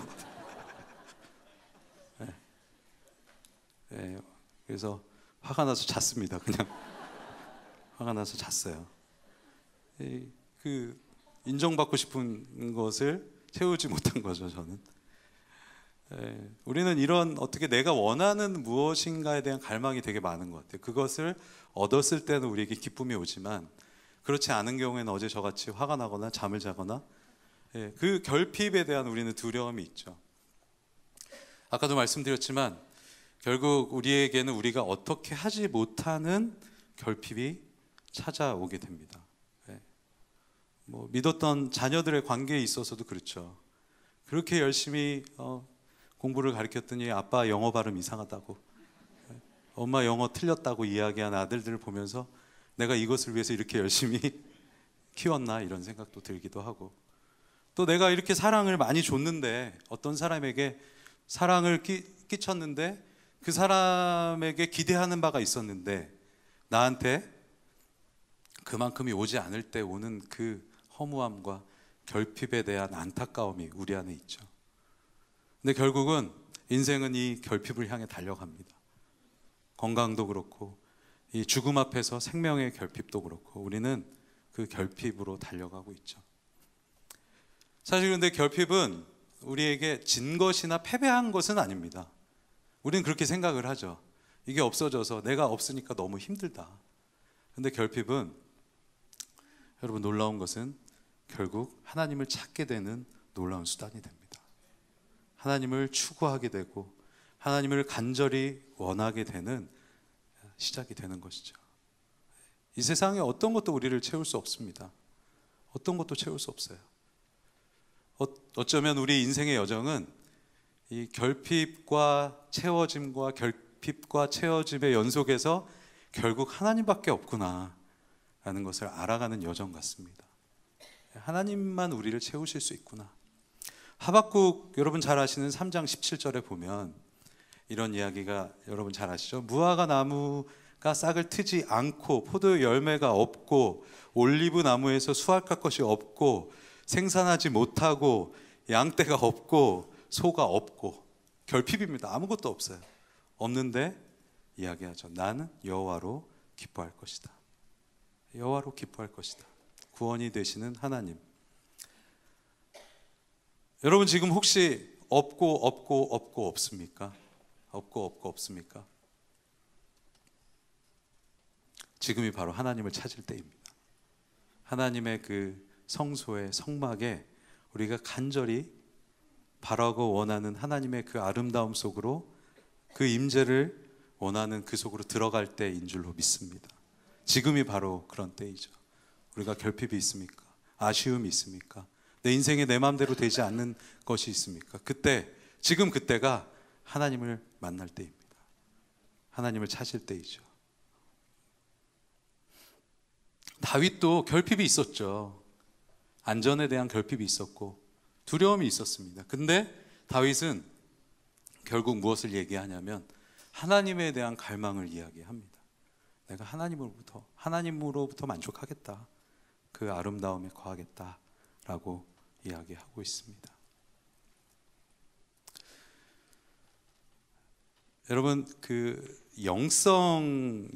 그래서 화가 나서 잤습니다. 그냥 화가 나서 잤어요. 인정받고 싶은 것을 채우지 못한 거죠. 저는 우리는 이런 어떻게 내가 원하는 무엇인가에 대한 갈망이 되게 많은 것 같아요. 그것을 얻었을 때는 우리에게 기쁨이 오지만 그렇지 않은 경우에는 어제 저같이 화가 나거나 잠을 자거나 그 결핍에 대한 우리는 두려움이 있죠. 아까도 말씀드렸지만 결국 우리에게는 우리가 어떻게 하지 못하는 결핍이 찾아오게 됩니다. 믿었던 자녀들의 관계에 있어서도 그렇죠. 그렇게 열심히 공부를 가르쳤더니 아빠 영어 발음 이상하다고, 엄마 영어 틀렸다고 이야기한 아들들을 보면서 내가 이것을 위해서 이렇게 열심히 키웠나 이런 생각도 들기도 하고, 또 내가 이렇게 사랑을 많이 줬는데 어떤 사람에게 사랑을 끼쳤는데 그 사람에게 기대하는 바가 있었는데 나한테 그만큼이 오지 않을 때 오는 그 허무함과 결핍에 대한 안타까움이 우리 안에 있죠. 근데 결국은 인생은 이 결핍을 향해 달려갑니다. 건강도 그렇고 이 죽음 앞에서 생명의 결핍도 그렇고 우리는 그 결핍으로 달려가고 있죠. 사실 근데 결핍은 우리에게 진 것이나 패배한 것은 아닙니다. 우리는 그렇게 생각을 하죠. 이게 없어져서 내가 없으니까 너무 힘들다. 근데 결핍은 여러분 놀라운 것은 결국 하나님을 찾게 되는 놀라운 수단이 됩니다. 하나님을 추구하게 되고 하나님을 간절히 원하게 되는 시작이 되는 것이죠. 이 세상에 어떤 것도 우리를 채울 수 없습니다. 어떤 것도 채울 수 없어요. 어쩌면 우리 인생의 여정은 이 결핍과 채워짐과 결핍과 채워짐의 연속에서 결국 하나님밖에 없구나 라는 것을 알아가는 여정 같습니다. 하나님만 우리를 채우실 수 있구나. 하박국 여러분 잘 아시는 3장 17절에 보면 이런 이야기가 여러분 잘 아시죠? 무화과 나무가 싹을 트지 않고 포도 열매가 없고 올리브 나무에서 수확할 것이 없고 생산하지 못하고 양떼가 없고 소가 없고 결핍입니다. 아무것도 없어요. 없는데 이야기하죠. 나는 여호와로 기뻐할 것이다. 여호와로 기뻐할 것이다. 구원이 되시는 하나님. 여러분 지금 혹시 없고 없습니까? 없고 없습니까? 지금이 바로 하나님을 찾을 때입니다. 하나님의 그 성소의 성막에 우리가 간절히 바라고 원하는 하나님의 그 아름다움 속으로 그 임재를 원하는 그 속으로 들어갈 때인 줄로 믿습니다. 지금이 바로 그런 때이죠. 우리가 결핍이 있습니까? 아쉬움이 있습니까? 내 인생에 내 마음대로 되지 않는 것이 있습니까? 지금 그때가 하나님을 만날 때입니다. 하나님을 찾을 때이죠. 다윗도 결핍이 있었죠. 안전에 대한 결핍이 있었고 두려움이 있었습니다. 근데 다윗은 결국 무엇을 얘기하냐면 하나님에 대한 갈망을 이야기합니다. 내가 하나님으로부터 만족하겠다. 그 아름다움에 거하겠다 라고 이야기하고 있습니다. 여러분, 그 영성이란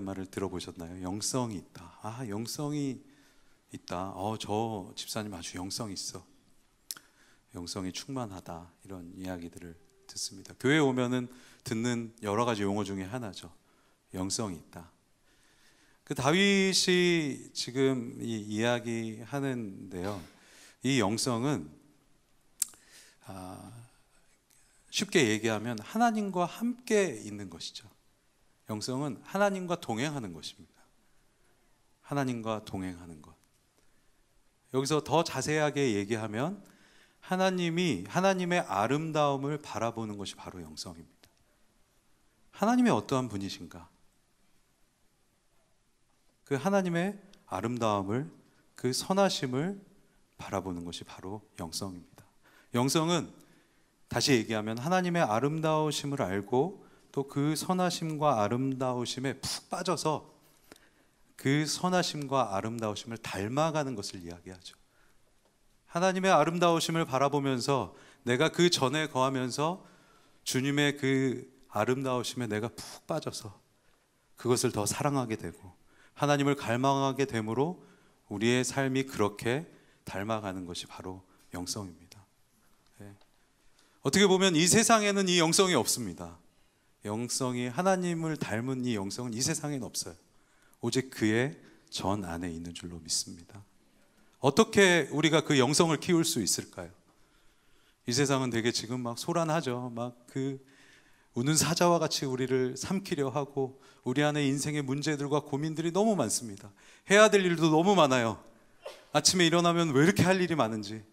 말을 들어보셨나요? 영성이 있다. 아, 영성이 있다. 저 집사님 아주 영성 있어. 영성이 충만하다. 이런 이야기들을 듣습니다. 교회에 오면은 듣는 여러 가지 용어 중에 하나죠. 영성이 있다. 그 다윗이 지금 이 이야기하는데요. 이 영성은 쉽게 얘기하면 하나님과 함께 있는 것이죠. 영성은 하나님과 동행하는 것입니다. 하나님과 동행하는 것. 여기서 더 자세하게 얘기하면 하나님의 아름다움을 바라보는 것이 바로 영성입니다. 하나님이 어떠한 분이신가? 그 하나님의 아름다움을, 그 선하심을 바라보는 것이 바로 영성입니다. 영성은 다시 얘기하면 하나님의 아름다우심을 알고 또 그 선하심과 아름다우심에 푹 빠져서 그 선하심과 아름다우심을 닮아가는 것을 이야기하죠. 하나님의 아름다우심을 바라보면서 내가 그 전에 거하면서 주님의 그 아름다우심에 내가 푹 빠져서 그것을 더 사랑하게 되고 하나님을 갈망하게 되므로 우리의 삶이 그렇게 닮아가는 것이 바로 영성입니다. 어떻게 보면 이 세상에는 이 영성이 없습니다. 영성이 하나님을 닮은 이 영성은 이 세상에는 없어요. 오직 그의 전 안에 있는 줄로 믿습니다. 어떻게 우리가 그 영성을 키울 수 있을까요? 이 세상은 되게 지금 막 소란하죠. 막 그 우는 사자와 같이 우리를 삼키려 하고 우리 안에 인생의 문제들과 고민들이 너무 많습니다. 해야 될 일도 너무 많아요. 아침에 일어나면 왜 이렇게 할 일이 많은지,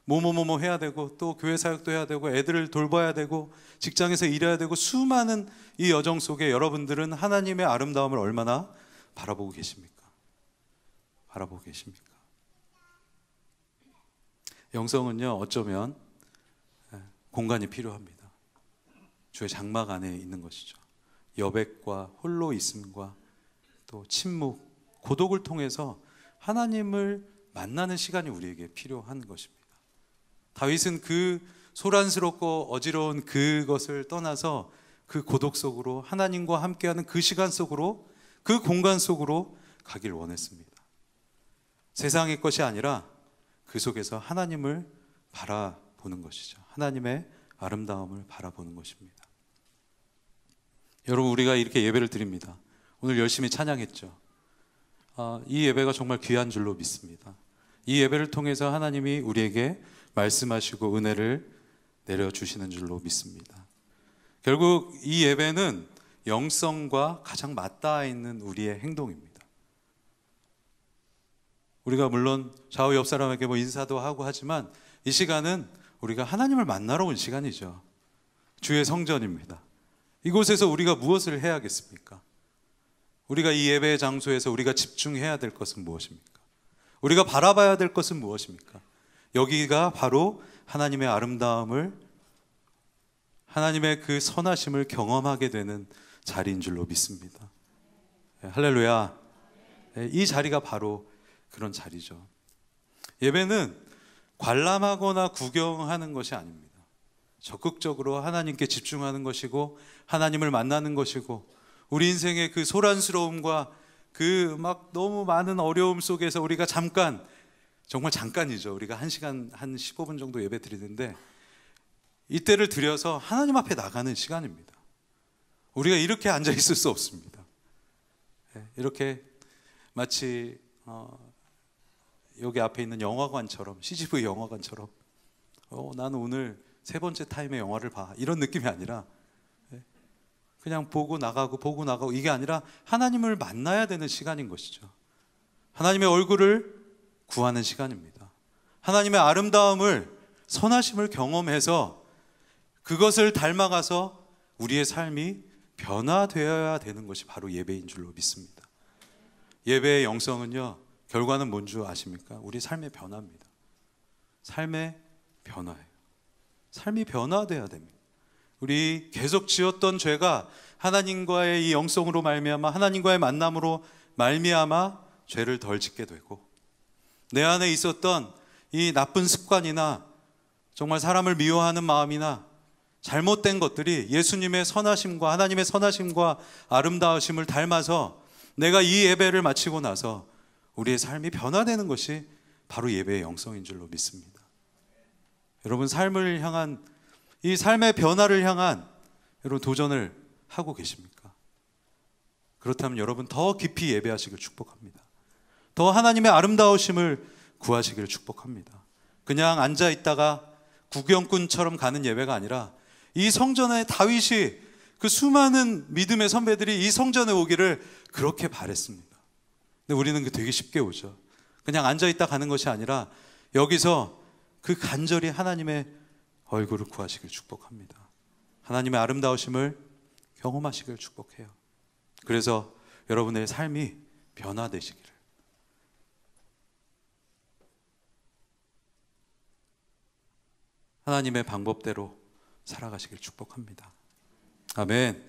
뭐뭐뭐뭐 해야 되고 또 교회 사역도 해야 되고 애들을 돌봐야 되고 직장에서 일해야 되고 수많은 이 여정 속에 여러분들은 하나님의 아름다움을 얼마나 바라보고 계십니까? 바라보고 계십니까? 영성은요, 어쩌면 공간이 필요합니다. 주의 장막 안에 있는 것이죠. 여백과 홀로 있음과 또 침묵, 고독을 통해서 하나님을 만나는 시간이 우리에게 필요한 것입니다. 다윗은 그 소란스럽고 어지러운 그것을 떠나서 그 고독 속으로 하나님과 함께하는 그 시간 속으로, 그 공간 속으로 가길 원했습니다. 세상의 것이 아니라 그 속에서 하나님을 바라보는 것이죠. 하나님의 아름다움을 바라보는 것입니다. 여러분, 우리가 이렇게 예배를 드립니다. 오늘 열심히 찬양했죠. 이 예배가 정말 귀한 줄로 믿습니다. 이 예배를 통해서 하나님이 우리에게 말씀하시고 은혜를 내려주시는 줄로 믿습니다. 결국 이 예배는 영성과 가장 맞닿아 있는 우리의 행동입니다. 우리가 물론 좌우 옆 사람에게 인사도 하고 하지만 이 시간은 우리가 하나님을 만나러 온 시간이죠. 주의 성전입니다. 이곳에서 우리가 무엇을 해야겠습니까? 우리가 이 예배의 장소에서 우리가 집중해야 될 것은 무엇입니까? 우리가 바라봐야 될 것은 무엇입니까? 여기가 바로 하나님의 아름다움을, 하나님의 그 선하심을 경험하게 되는 자리인 줄로 믿습니다. 할렐루야. 이 자리가 바로 그런 자리죠. 예배는 관람하거나 구경하는 것이 아닙니다. 적극적으로 하나님께 집중하는 것이고 하나님을 만나는 것이고 우리 인생의 그 소란스러움과 그 막 너무 많은 어려움 속에서 우리가 잠깐, 정말 잠깐이죠. 우리가 1시간 한 15분 정도 예배 드리는데 이때를 들여서 하나님 앞에 나가는 시간입니다. 우리가 이렇게 앉아 있을 수 없습니다. 이렇게 마치 여기 앞에 있는 영화관처럼, CGV 영화관처럼 나는 오늘 3번째 타임에 영화를 봐, 이런 느낌이 아니라 그냥 보고 나가고 이게 아니라 하나님을 만나야 되는 시간인 것이죠. 하나님의 얼굴을 구하는 시간입니다. 하나님의 아름다움을, 선하심을 경험해서 그것을 닮아가서 우리의 삶이 변화되어야 되는 것이 바로 예배인 줄로 믿습니다. 예배의 영성은요, 결과는 뭔 줄 아십니까? 우리 삶의 변화입니다. 삶의 변화예요. 삶이 변화돼야 됩니다. 우리 계속 지었던 죄가 하나님과의 이 영성으로 말미암아, 하나님과의 만남으로 말미암아 죄를 덜 짓게 되고, 내 안에 있었던 이 나쁜 습관이나 정말 사람을 미워하는 마음이나 잘못된 것들이 예수님의 선하심과 하나님의 선하심과 아름다우심을 닮아서 내가 이 예배를 마치고 나서 우리의 삶이 변화되는 것이 바로 예배의 영성인 줄로 믿습니다. 여러분, 삶을 향한, 이 삶의 변화를 향한 여러분 도전을 하고 계십니까? 그렇다면 여러분 더 깊이 예배하시길 축복합니다. 더 하나님의 아름다우심을 구하시기를 축복합니다. 그냥 앉아 있다가 구경꾼처럼 가는 예배가 아니라 이 성전에 다윗이, 그 수많은 믿음의 선배들이 이 성전에 오기를 그렇게 바랬습니다. 근데 우리는 그 되게 쉽게 오죠. 그냥 앉아 있다 가는 것이 아니라 여기서 그 간절히 하나님의 얼굴을 구하시길 축복합니다. 하나님의 아름다우심을 경험하시길 축복해요. 그래서 여러분의 삶이 변화되시기를, 하나님의 방법대로 살아가시길 축복합니다. 아멘.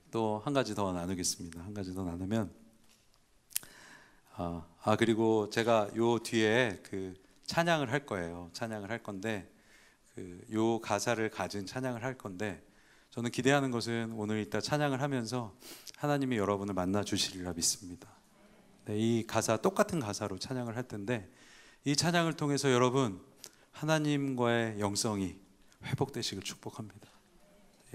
또 한 가지 더 나누겠습니다. 한 가지 더 나누면, 그리고 제가 요 뒤에 그 찬양을 할 거예요. 찬양을 할 건데, 요 가사를 가진 찬양을 할 건데, 저는 기대하는 것은 오늘 이따 찬양을 하면서 하나님이 여러분을 만나 주시리라 믿습니다. 이 가사, 똑같은 가사로 찬양을 할 텐데, 이 찬양을 통해서 여러분 하나님과의 영성이 회복되시길 축복합니다.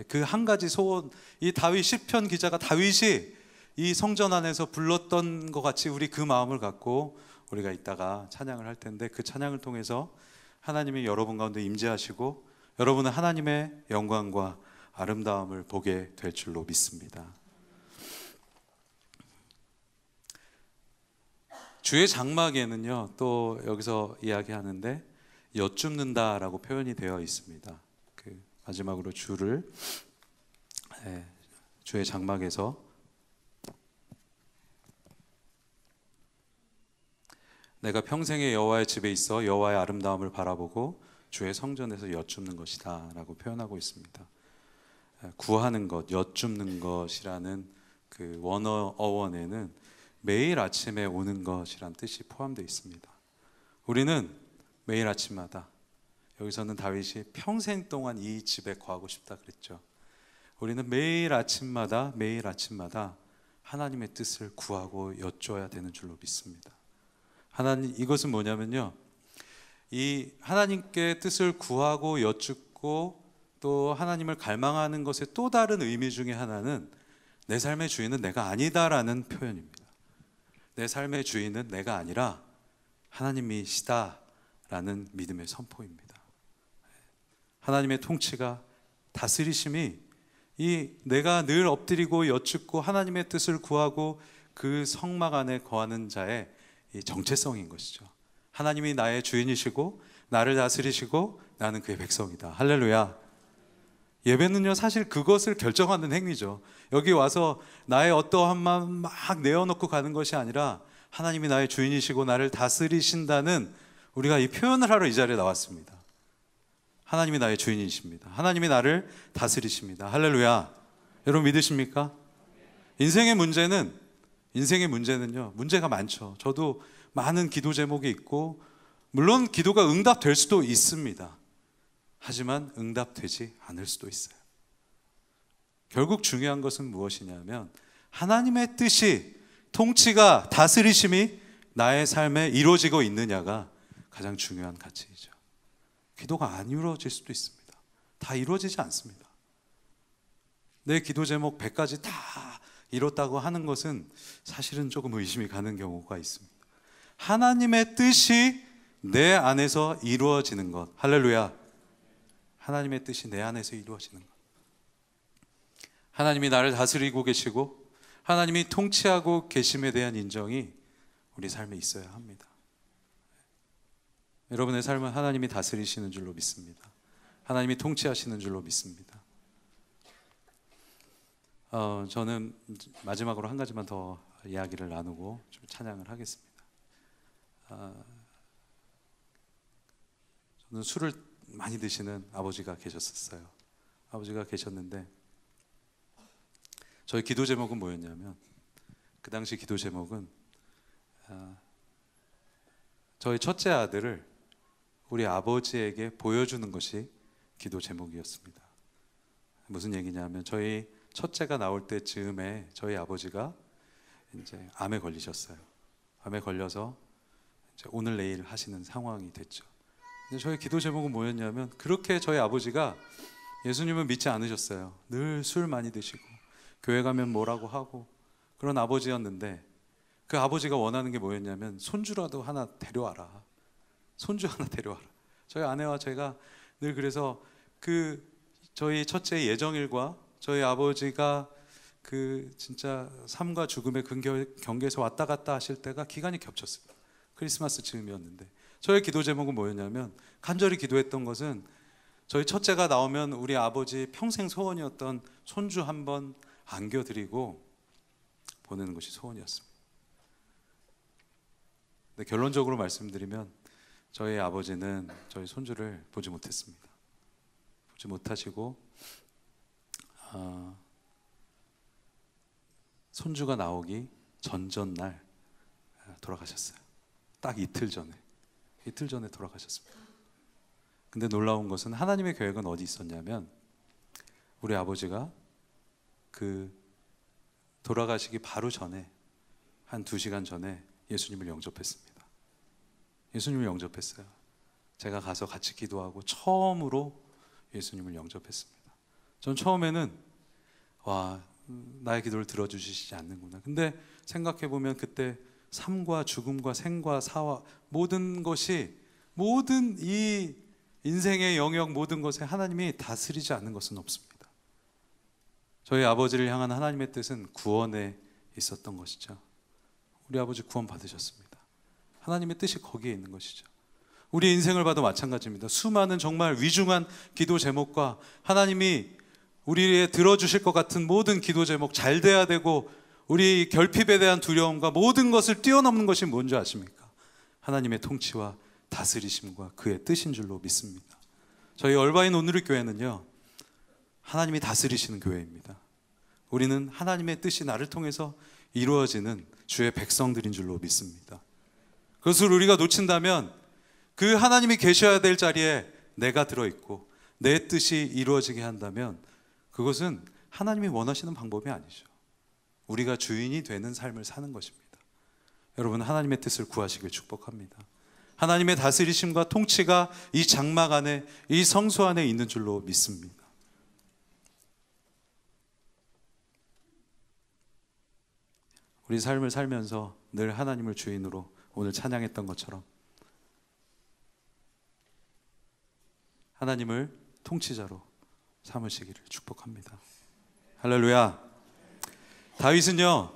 그 한 가지 소원, 이 다윗 시편 기자가 다윗이 이 성전 안에서 불렀던 것 같이 우리 그 마음을 갖고 우리가 이따가 찬양을 할 텐데, 그 찬양을 통해서 하나님이 여러분 가운데 임재하시고 여러분은 하나님의 영광과 아름다움을 보게 될 줄로 믿습니다. 주의 장막에는요, 또 여기서 이야기하는데 여쭙는다라고 표현이 되어 있습니다. 마지막으로 주의 장막에서 내가 평생에 여호와의 집에 있어 여호와의 아름다움을 바라보고 주의 성전에서 여쭙는 것이다 라고 표현하고 있습니다. 구하는 것, 여쭙는 것이라는 그 원어 어원에는 매일 아침에 오는 것이란 뜻이 포함되어 있습니다. 우리는 매일 아침마다, 여기서는 다윗이 평생 동안 이 집에 거하고 싶다 그랬죠. 우리는 매일 아침마다 하나님의 뜻을 구하고 여쭤야 되는 줄로 믿습니다. 이것은 뭐냐면요, 이 하나님께 뜻을 구하고 여쭙고 또 하나님을 갈망하는 것의 또 다른 의미 중에 하나는 내 삶의 주인은 내가 아니다라는 표현입니다. 내 삶의 주인은 내가 아니라 하나님이시다라는 믿음의 선포입니다. 하나님의 통치가, 다스리심이 이 내가 늘 엎드리고 여쭙고 하나님의 뜻을 구하고 그 성막 안에 거하는 자의 이 정체성인 것이죠. 하나님이 나의 주인이시고 나를 다스리시고 나는 그의 백성이다. 할렐루야. 예배는요, 사실 그것을 결정하는 행위죠. 여기 와서 나의 어떠한 마음 막 내어놓고 가는 것이 아니라 하나님이 나의 주인이시고 나를 다스리신다는, 우리가 이 표현을 하러 이 자리에 나왔습니다. 하나님이 나의 주인이십니다. 하나님이 나를 다스리십니다. 할렐루야. 여러분 믿으십니까? 인생의 문제는요, 문제가 많죠. 저도 많은 기도 제목이 있고, 물론 기도가 응답될 수도 있습니다. 하지만 응답되지 않을 수도 있어요. 결국 중요한 것은 무엇이냐면 하나님의 뜻이, 통치가, 다스리심이 나의 삶에 이루어지고 있느냐가 가장 중요한 가치이죠. 기도가 안 이루어질 수도 있습니다. 다 이루어지지 않습니다. 내 기도 제목 100가지 다 이뤘다고 하는 것은 사실은 조금 의심이 가는 경우가 있습니다. 하나님의 뜻이 내 안에서 이루어지는 것, 할렐루야. 하나님의 뜻이 내 안에서 이루어지는 것, 하나님이 나를 다스리고 계시고 하나님이 통치하고 계심에 대한 인정이 우리 삶에 있어야 합니다. 여러분의 삶은 하나님이 다스리시는 줄로 믿습니다. 하나님이 통치하시는 줄로 믿습니다. 저는 마지막으로 한 가지만 더 이야기를 나누고 좀 찬양을 하겠습니다. 저는 술을 많이 드시는 아버지가 계셨었어요. 아버지가 계셨는데 저희 기도 제목은 뭐였냐면, 그 당시 기도 제목은 저희 첫째 아들을 우리 아버지에게 보여주는 것이 기도 제목이었습니다. 무슨 얘기냐면, 저희 첫째가 나올 때쯤에 저희 아버지가 이제 암에 걸리셨어요. 암에 걸려서 이제 오늘 내일 하시는 상황이 됐죠. 근데 저희 기도 제목은 뭐였냐면, 그렇게 저희 아버지가 예수님을 믿지 않으셨어요. 늘 술 많이 드시고 교회 가면 뭐라고 하고 그런 아버지였는데, 그 아버지가 원하는 게 뭐였냐면, 손주라도 하나 데려와라. 손주 하나 데려와라. 저희 아내와 제가 늘 그래서 저희 첫째 예정일과 저희 아버지가 진짜 삶과 죽음의 경계에서 왔다 갔다 하실 때가 기간이 겹쳤습니다. 크리스마스 즈음이었는데, 저의 기도 제목은 뭐였냐면, 간절히 기도했던 것은 저희 첫째가 나오면 우리 아버지 평생 소원이었던 손주 한번 안겨드리고 보내는 것이 소원이었습니다. 근데 결론적으로 말씀드리면, 저희 아버지는 저희 손주를 보지 못했습니다. 보지 못하시고 손주가 나오기 전날 돌아가셨어요. 딱 이틀 전에 돌아가셨습니다. 근데 놀라운 것은, 하나님의 계획은 어디 있었냐면, 우리 아버지가 돌아가시기 바로 전에, 한 2시간 전에 예수님을 영접했습니다. 예수님을 영접했어요. 제가 가서 같이 기도하고 처음으로 예수님을 영접했습니다. 전 처음에는 나의 기도를 들어주시지 않는구나. 근데 생각해보면, 그때 삶과 죽음과 생과 사와 모든 이 인생의 영역 모든 것에 하나님이 다스리지 않는 것은 없습니다. 저희 아버지를 향한 하나님의 뜻은 구원에 있었던 것이죠. 우리 아버지 구원 받으셨습니다. 하나님의 뜻이 거기에 있는 것이죠. 우리 인생을 봐도 마찬가지입니다. 수많은 정말 위중한 기도 제목과 하나님이 우리에 들어주실 것 같은 모든 기도 제목, 잘 돼야 되고 우리 결핍에 대한 두려움과 모든 것을 뛰어넘는 것이 뭔지 아십니까? 하나님의 통치와 다스리심과 그의 뜻인 줄로 믿습니다. 저희 얼바인 오누리 교회는요, 하나님이 다스리시는 교회입니다. 우리는 하나님의 뜻이 나를 통해서 이루어지는 주의 백성들인 줄로 믿습니다. 그것을 우리가 놓친다면, 그 하나님이 계셔야 될 자리에 내가 들어있고 내 뜻이 이루어지게 한다면, 그것은 하나님이 원하시는 방법이 아니죠. 우리가 주인이 되는 삶을 사는 것입니다. 여러분, 하나님의 뜻을 구하시길 축복합니다. 하나님의 다스리심과 통치가 이 장막 안에, 이 성소 안에 있는 줄로 믿습니다. 우리 삶을 살면서 늘 하나님을 주인으로, 오늘 찬양했던 것처럼 하나님을 통치자로 삼으시기를 축복합니다. 할렐루야. 다윗은요,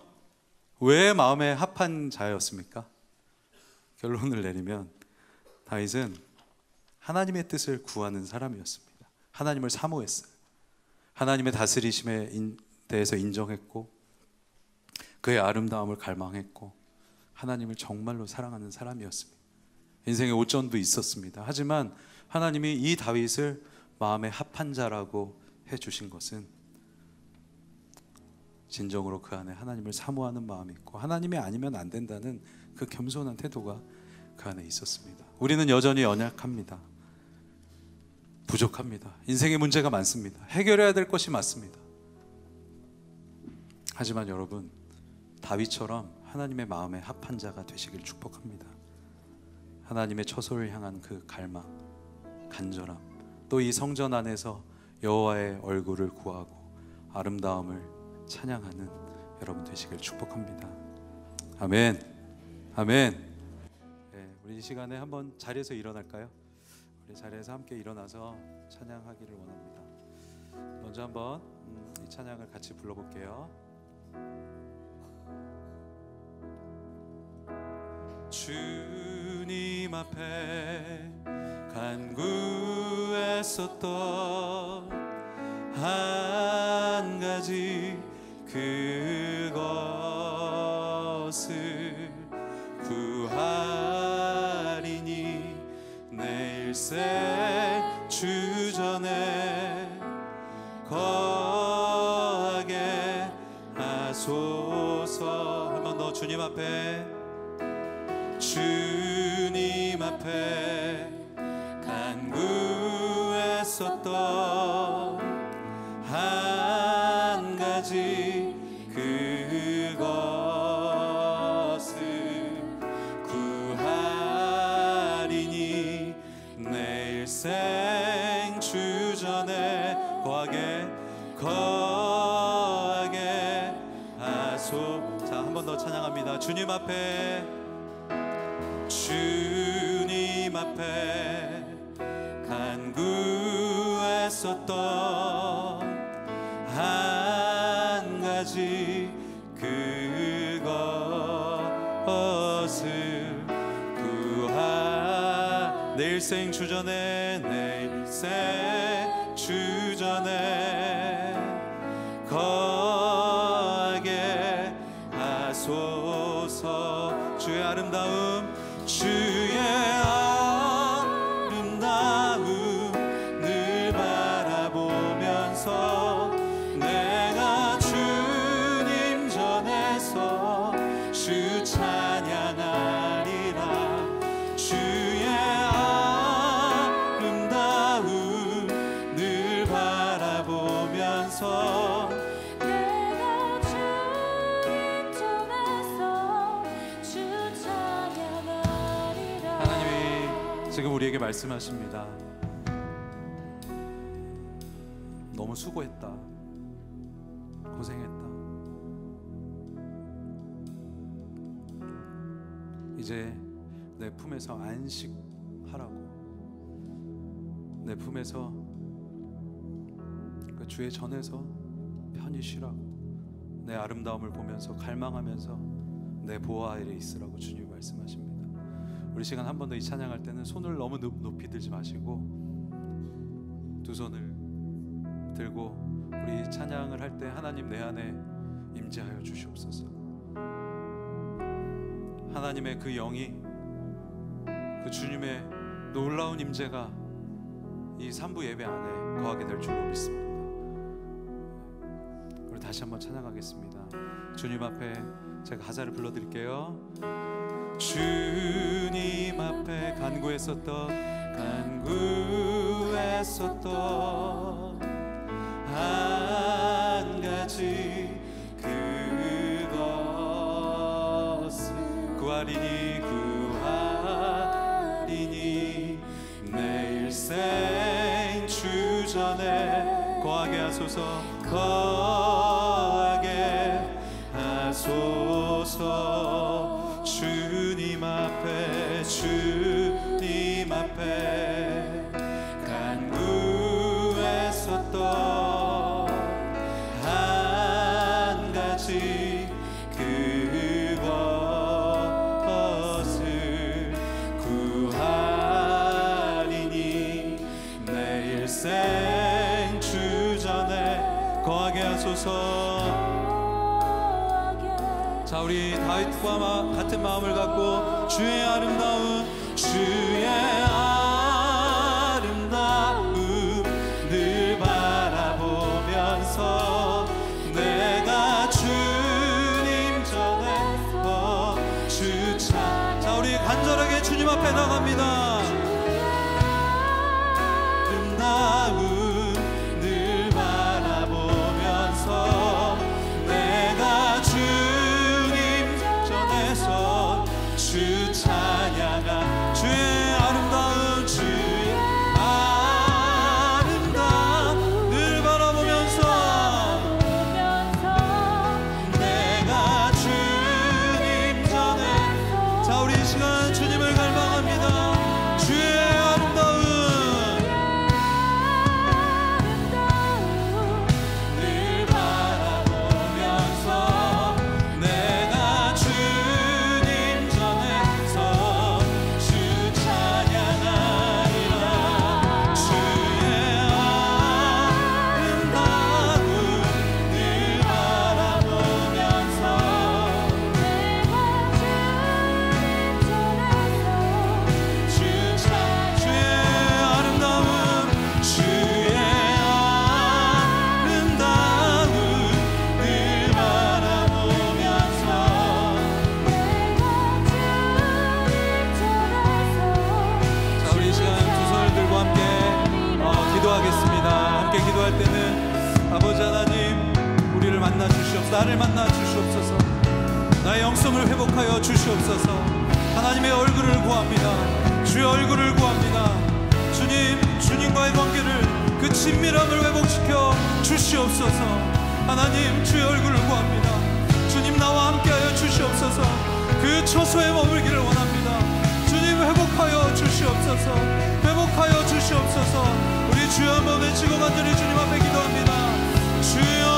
왜 마음에 합한 자였습니까? 결론을 내리면, 다윗은 하나님의 뜻을 구하는 사람이었습니다. 하나님을 사모했어요. 하나님의 다스리심에 대해서 인정했고, 그의 아름다움을 갈망했고, 하나님을 정말로 사랑하는 사람이었습니다. 인생의 오전도 있었습니다. 하지만 하나님이 이 다윗을 마음에 합한 자라고 해주신 것은, 진정으로 그 안에 하나님을 사모하는 마음이 있고, 하나님이 아니면 안 된다는 그 겸손한 태도가 그 안에 있었습니다. 우리는 여전히 연약합니다. 부족합니다. 인생의 문제가 많습니다. 해결해야 될 것이 많습니다. 하지만 여러분, 다윗처럼 하나님의 마음에 합한 자가 되시길 축복합니다. 하나님의 처소를 향한 그 갈망, 간절함, 또 이 성전 안에서 여호와의 얼굴을 구하고 아름다움을 찬양하는 여러분 되시길 축복합니다. 아멘. 아멘. 네, 우리 이 시간에 한번 자리에서 일어날까요? 우리 자리에서 함께 일어나서 찬양하기를 원합니다. 먼저 한번 이 찬양을 같이 불러볼게요. 주님 앞에 간구했었던 한 가지 그것을 구하리니 내일새 주전에 거하게 하소서. 한 번 더 주님 앞에, 주님 앞에 간구했었던 한 가지 그것을 구하리니 내 일생 주전에 거하게 하소. 자, 한 번 더 찬양합니다. 주님 앞에, 주님 앞에 간구했었던 한 가지 그것을 내 일생 주전에, 내 일생 주전에 거하게 하소서. 주의 아름다움, 주의 아름다움 늘 바라보면서 내가 주님 전에서 주 찬양하리라. 주의 아름다움 늘 바라보면서 내가 주님 전에서 주 찬양하리라. 하나님이 지금 우리에게 말씀하십니다. 너무 수고했다, 고생했다. 이제 내 품에서 안식하라고, 내 품에서 그 주의 전에서 편히 쉬라고, 내 아름다움을 보면서 갈망하면서 내 보호 아래 있으라고 주님이 말씀하십니다. 우리 시간 한 번 더 이 찬양할 때는 손을 너무 높이 들지 마시고 두 손을 들고 우리 찬양을 할 때 하나님 내 안에 임재하여 주시옵소서. 하나님의 그 영이, 그 주님의 놀라운 임재가 이 3부 예배 안에 거하게 될 줄로 믿습니다. 우리 다시 한번 찬양하겠습니다. 주님 앞에 제가 가사를 불러드릴게요. 주님 앞에 간구했었던 한 가지 그것을 구하리니 내 일생 주전에 거하게 하소서. 거하게 하소서. 주님 앞에, 주님 앞에 간구했었던 한 가지 그것을 구하리니 내 일생 주전에 거하게 하소서. 자, 우리 다윗과 같은 마음을 갖고 주의 아름다움, 주의 아름다움 늘 바라보면서 내가 주님 전에서 주 찬. 자, 우리 간절하게 주님 앞에 나갑니다. 아름다움 늘 바라보면서 내가 주님 전에서 주 찬양한 주의 아름다움, 나를 만나 주시옵소서. 나의 영성을 회복하여 주시옵소서. 하나님의 얼굴을 구합니다. 주의 얼굴을 구합니다. 주님, 주님과의 관계를, 그 친밀함을 회복시켜 주시옵소서. 하나님, 주의 얼굴을 구합니다. 주님, 나와 함께하여 주시옵소서. 그 처소에 머물기를 원합니다. 주님, 회복하여 주시옵소서. 회복하여 주시옵소서. 우리 주여 한번 외치고 간절히 주님 앞에 기도합니다. 주여,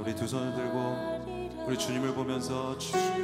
우리 두 손을 들고 우리 주님을 보면서 주의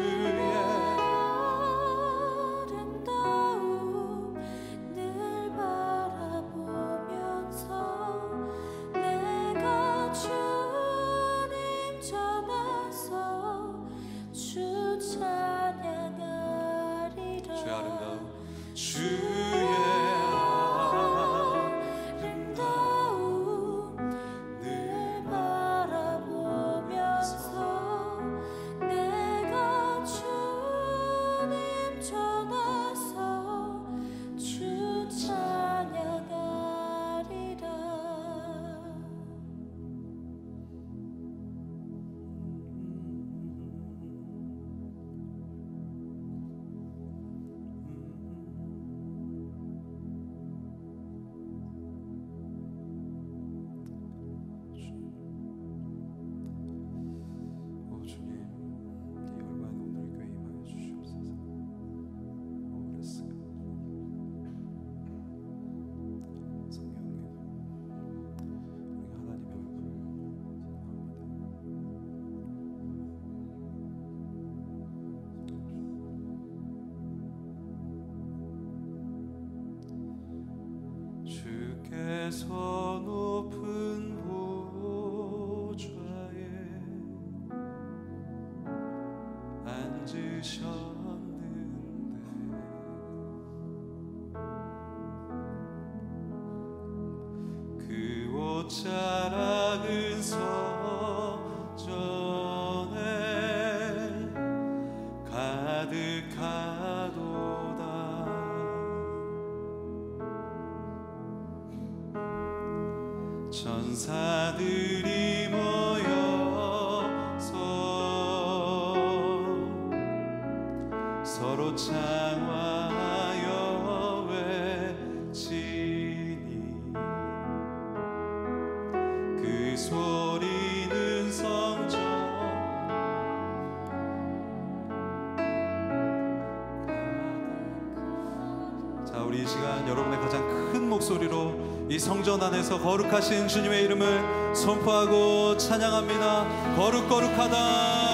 주께서 높은 보좌에 앉으셨는데 그 옷자락은 서전에 가득하도다. 전 천사들이 모여서 서로 창화하여 외치니 그 소리는 성전 자, 우리 이 시간 여러분의 가장 큰 목소리로 이 성전 안에서 거룩하신 주님의 이름을 선포하고 찬양합니다. 거룩거룩하다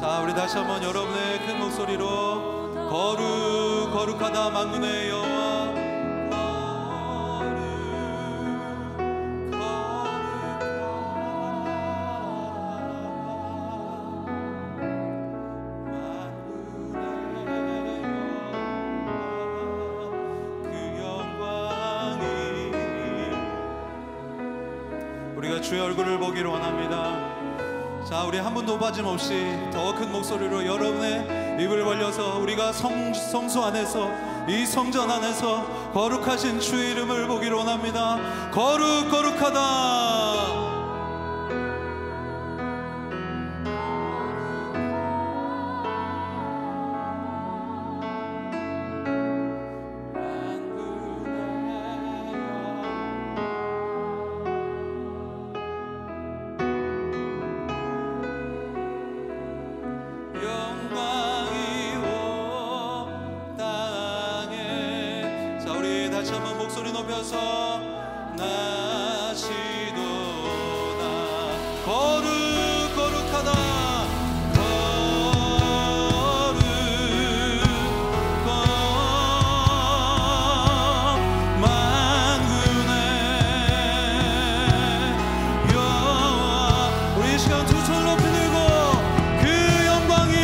자, 우리 다시 한번 여러분의 큰 목소리로 거룩하다 만군의 여호와 우리가 주의 얼굴을 보기를 원합니다. 자, 우리 한 분도 빠짐없이 더 큰 목소리로 여러분의 입을 벌려서 우리가 성소 안에서 이 성전 안에서 거룩하신 주의 이름을 보기를 원합니다. 거룩하다 목소리 높여서 나시도다 거룩하다 만군의 여호와 우리 이 시간 두 손 높이 들고 그 영광이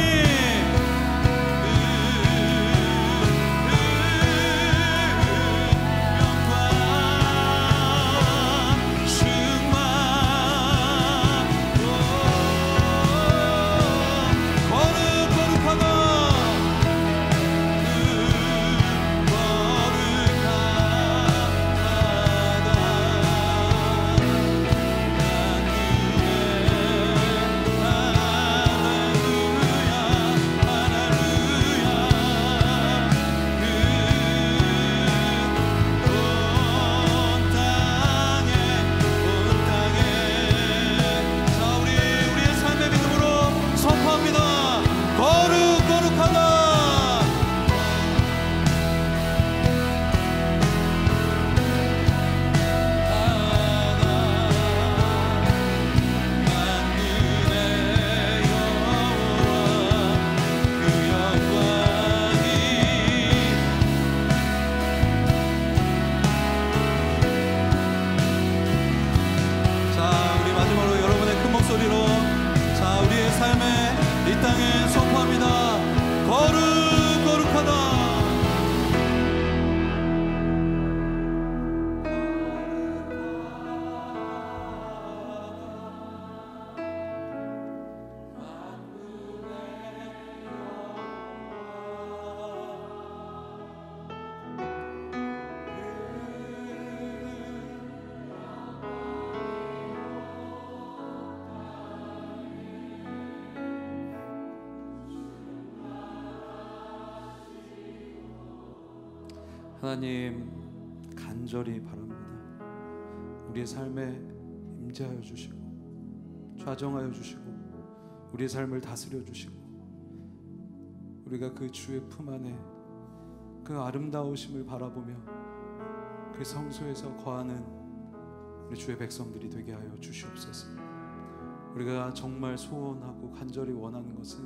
하나님 간절히 바랍니다. 우리의 삶에 임재하여 주시고 좌정하여 주시고 우리의 삶을 다스려 주시고 우리가 그 주의 품 안에 그 아름다우심을 바라보며 그 성소에서 거하는 우리 주의 백성들이 되게 하여 주시옵소서. 우리가 정말 소원하고 간절히 원하는 것은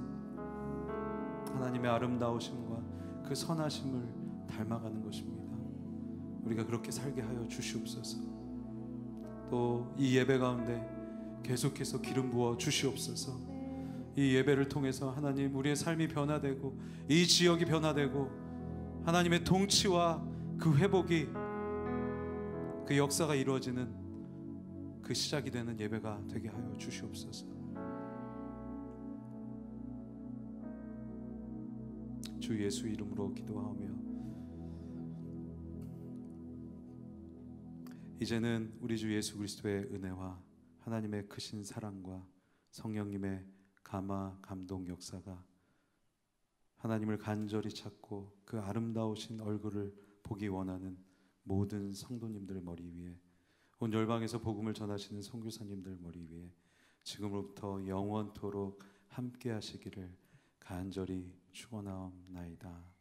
하나님의 아름다우심과 그 선하심을 닮아가는 것입니다. 우리가 그렇게 살게 하여 주시옵소서. 또 이 예배 가운데 계속해서 기름 부어 주시옵소서. 이 예배를 통해서 하나님 우리의 삶이 변화되고 이 지역이 변화되고 하나님의 통치와 그 회복이 그 역사가 이루어지는 그 시작이 되는 예배가 되게 하여 주시옵소서. 주 예수 이름으로 기도하며 이제는 우리 주 예수 그리스도의 은혜와 하나님의 크신 사랑과 성령님의 감화 감동 역사가 하나님을 간절히 찾고 그 아름다우신 얼굴을 보기 원하는 모든 성도님들 머리 위에 온 열방에서 복음을 전하시는 선교사님들 머리 위에 지금으로부터 영원토록 함께 하시기를 간절히 축원하옵나이다.